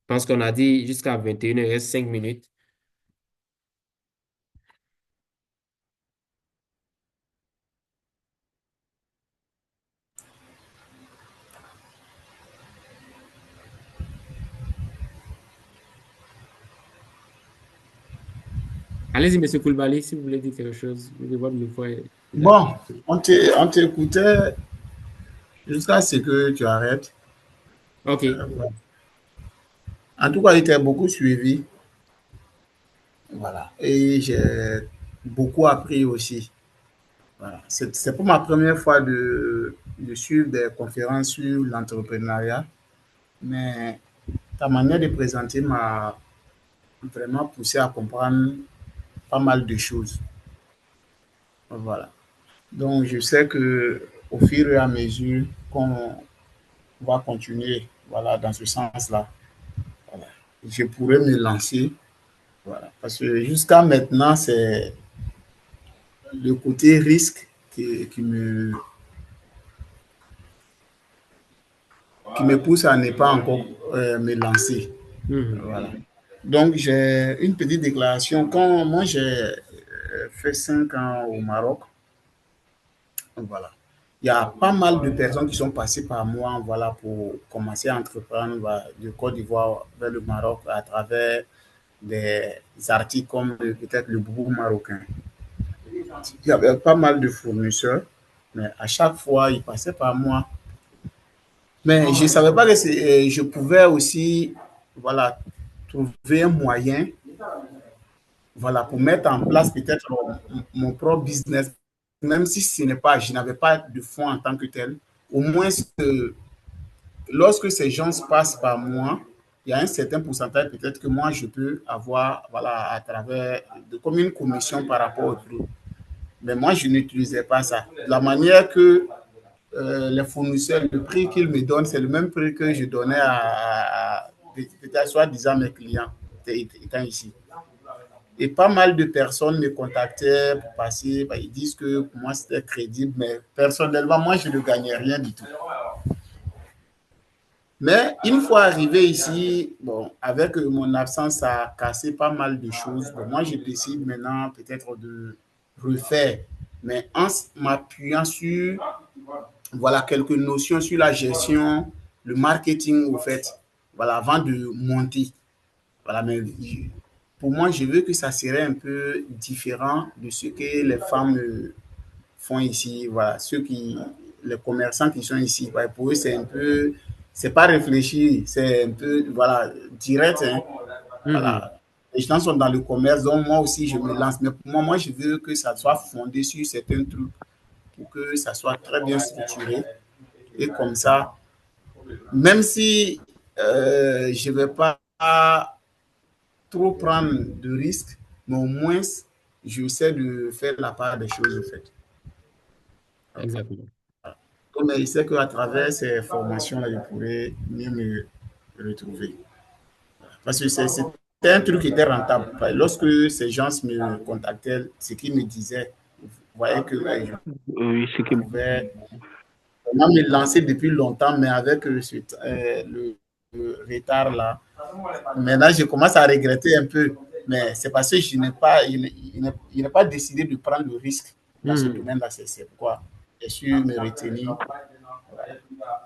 pense qu'on a dit jusqu'à 21 h, il reste 5 minutes. Allez-y, Monsieur Koulibaly, si vous voulez dire quelque chose. Votre micro est là. Bon, on t'écoutait jusqu'à ce que tu arrêtes. OK. Voilà. En tout cas, il était beaucoup suivi. Voilà. Et j'ai beaucoup appris aussi. Voilà. C'est pour ma première fois de suivre des conférences sur l'entrepreneuriat, mais ta manière de présenter m'a vraiment poussé à comprendre pas mal de choses. Voilà. Donc, je sais que au fur et à mesure qu'on va continuer, voilà, dans ce sens-là, voilà, je pourrais me lancer, voilà, parce que jusqu'à maintenant, c'est le côté risque qui me pousse à ne pas encore me lancer. Mhm. Voilà. Donc, j'ai une petite déclaration. Quand moi, j'ai fait 5 ans au Maroc, voilà. Il y a pas mal de personnes qui sont passées par moi, voilà, pour commencer à entreprendre, voilà, de Côte d'Ivoire vers le Maroc à travers des articles comme peut-être le Boubou marocain. Il y avait pas mal de fournisseurs, mais à chaque fois, ils passaient par moi. Mais je ne savais pas que je pouvais aussi, voilà, trouver un moyen, voilà, pour mettre en place peut-être mon propre business, même si ce n'est pas, je n'avais pas de fonds en tant que tel. Au moins, lorsque ces gens passent par moi, il y a un certain pourcentage peut-être que moi je peux avoir, voilà, à travers comme une commission par rapport au prix. Mais moi, je n'utilisais pas ça. La manière que les fournisseurs, le prix qu'ils me donnent, c'est le même prix que je donnais à peut-être soi-disant mes clients étant ici. Et pas mal de personnes me contactaient pour passer. Bah, ils disent que pour moi, c'était crédible, mais personnellement, moi, je ne gagnais rien du tout. Mais une fois arrivé ici, bon, avec mon absence, ça a cassé pas mal de choses. Bon, moi, je décide maintenant peut-être de refaire, mais en m'appuyant sur voilà, quelques notions sur la gestion le marketing, au fait, voilà, avant de monter. Voilà, mais pour moi, je veux que ça serait un peu différent de ce que les femmes font ici. Voilà, les commerçants qui sont ici, ouais, pour eux, c'est un peu, c'est pas réfléchi, c'est un peu, voilà, direct, hein. Mhm. Voilà. Les gens sont dans le commerce, donc moi aussi, je me lance. Mais pour moi, je veux que ça soit fondé sur certains trucs pour que ça soit très bien structuré. Et comme ça, même si je ne vais pas trop prendre de risques, mais au moins, j'essaie de faire la part des choses, en fait. Exactement. Mais je sais qu'à travers ces formations-là, je pourrais mieux me retrouver. Parce que c'était un truc qui était rentable. Lorsque ces gens me contactaient, ce qu'ils me disaient, vous voyez que je Oui, ce qui... pouvais vraiment me lancer depuis longtemps, mais avec le retard là. Maintenant, je commence à regretter un peu. Mais c'est parce que je n'ai pas décidé de prendre le risque dans ce Mhm. domaine-là. C'est pourquoi j'ai su me retenir.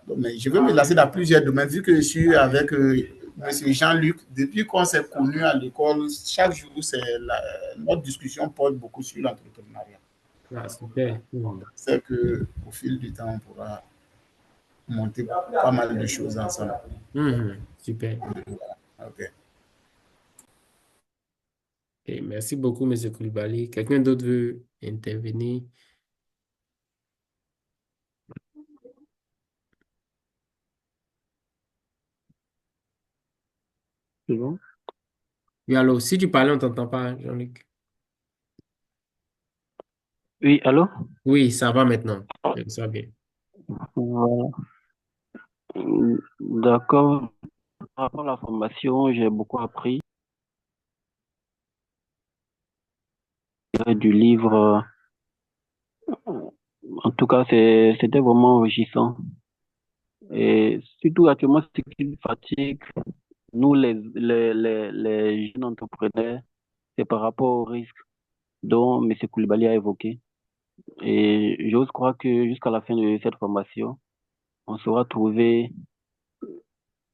Donc, mais je veux me lancer dans plusieurs domaines, vu que je suis avec M. Jean-Luc. Depuis qu'on s'est connus à l'école, chaque jour, notre discussion porte beaucoup sur l'entrepreneuriat. Ah, super. Mhm. C'est qu'au fil du temps, on pourra monter pas mal de choses ensemble. Mhm. Super. OK. Et merci beaucoup, M. Koulibaly. Quelqu'un d'autre veut intervenir? C'est bon? Oui, alors, si tu parlais, on ne t'entend pas, Jean-Luc. Oui, allô? Oui, ça va maintenant. Ça va bien. Voilà. D'accord. Par rapport à la formation, j'ai beaucoup appris du livre. En tout cas, c'était vraiment enrichissant. Et surtout actuellement, ce qui nous fatigue, nous, les jeunes entrepreneurs, c'est par rapport au risque dont M. Koulibaly a évoqué. Et j'ose croire que jusqu'à la fin de cette formation, on saura trouver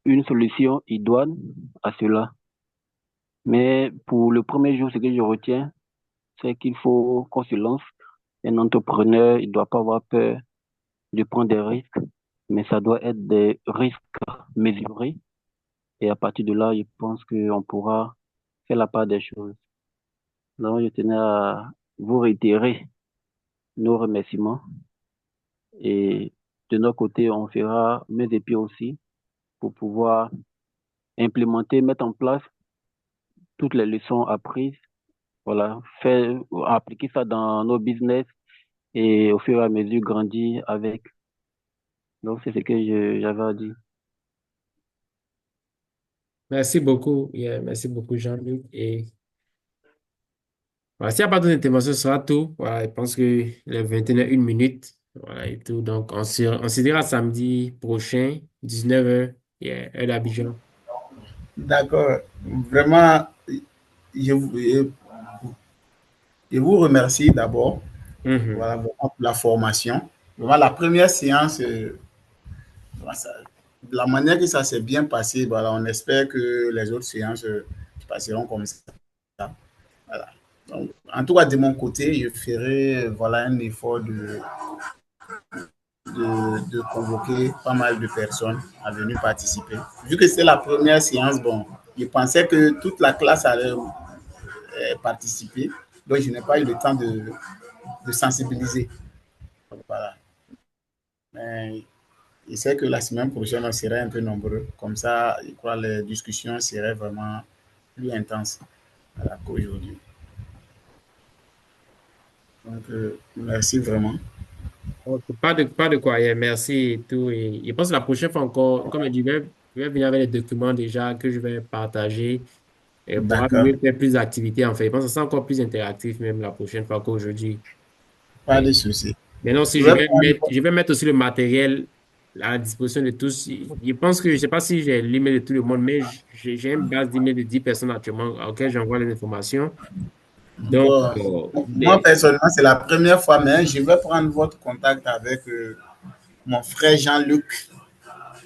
une solution idoine à cela. Mais pour le premier jour, ce que je retiens, c'est qu'il faut qu'on se lance. Un entrepreneur, il ne doit pas avoir peur de prendre des risques, mais ça doit être des risques mesurés. Et à partir de là, je pense qu'on pourra faire la part des choses. Donc, je tenais à vous réitérer nos remerciements. Et de notre côté, on fera main et pieds aussi pour pouvoir implémenter, mettre en place toutes les leçons apprises. Voilà, faire, appliquer ça dans nos business et au fur et à mesure grandir avec. Donc, c'est ce que j'avais à dire. Merci beaucoup. Yeah, merci beaucoup, Jean-Luc. Et voilà, s'il n'y a pas d'autres interventions, ce sera tout. Voilà, je pense que les 21h01. Voilà, et tout. Donc, on se dira samedi prochain, 19h, yeah, heure d'Abidjan. D'accord. Vraiment, je vous, je vous remercie d'abord, Mhm. voilà, pour la formation. Vraiment, la première séance, de la manière que ça s'est bien passé, voilà, on espère que les autres séances passeront comme ça. Voilà. Donc, en tout cas, de mon côté, je ferai voilà, un effort de convoquer pas mal de personnes à venir participer. Vu que c'est la première séance, bon, je pensais que toute la classe allait participer, donc je n'ai pas eu le temps de sensibiliser. Voilà. Mais je sais que la semaine prochaine, on serait un peu nombreux. Comme ça, je crois que les discussions seraient vraiment plus intenses voilà, qu'aujourd'hui. Donc, merci vraiment. Ok, pas de quoi, yeah, merci et tout. Et je pense que la prochaine fois encore, comme je dis, je vais venir avec les documents déjà que je vais partager et on pourra D'accord. mieux faire plus d'activités en fait. Je pense que ça sera encore plus interactif même la prochaine fois qu'aujourd'hui. Pas de souci. Maintenant, Je si vais prendre... je vais mettre aussi le matériel à la disposition de tous. Je pense que, je ne sais pas si j'ai l'email de tout le monde, mais j'ai une base d'email de 10 personnes actuellement auxquelles j'envoie les informations. Donc, Bon, moi, personnellement, c'est la première fois, mais je vais prendre votre contact avec mon frère Jean-Luc.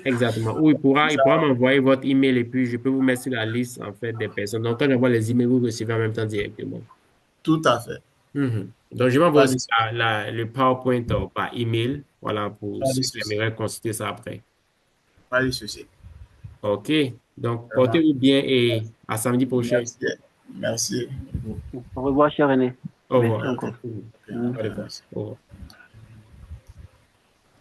Exactement. Ou Comme il ça, pourra m'envoyer votre email et puis je peux vous mettre sur la liste, en fait, des personnes. Donc, quand j'envoie les emails, vous recevez en même temps directement. tout à fait. Mhm. Donc, je vais envoyer Pas aussi de souci. le PowerPoint par email. Voilà, pour Pas de ceux qui souci. aimeraient consulter ça après. Pas de souci. OK. Donc, Vraiment. portez-vous bien et à samedi prochain. Merci. Merci. Au revoir, cher René. Au Merci revoir. Ok. encore. Mhm. Mm. Pas de quoi. Merci. Au revoir.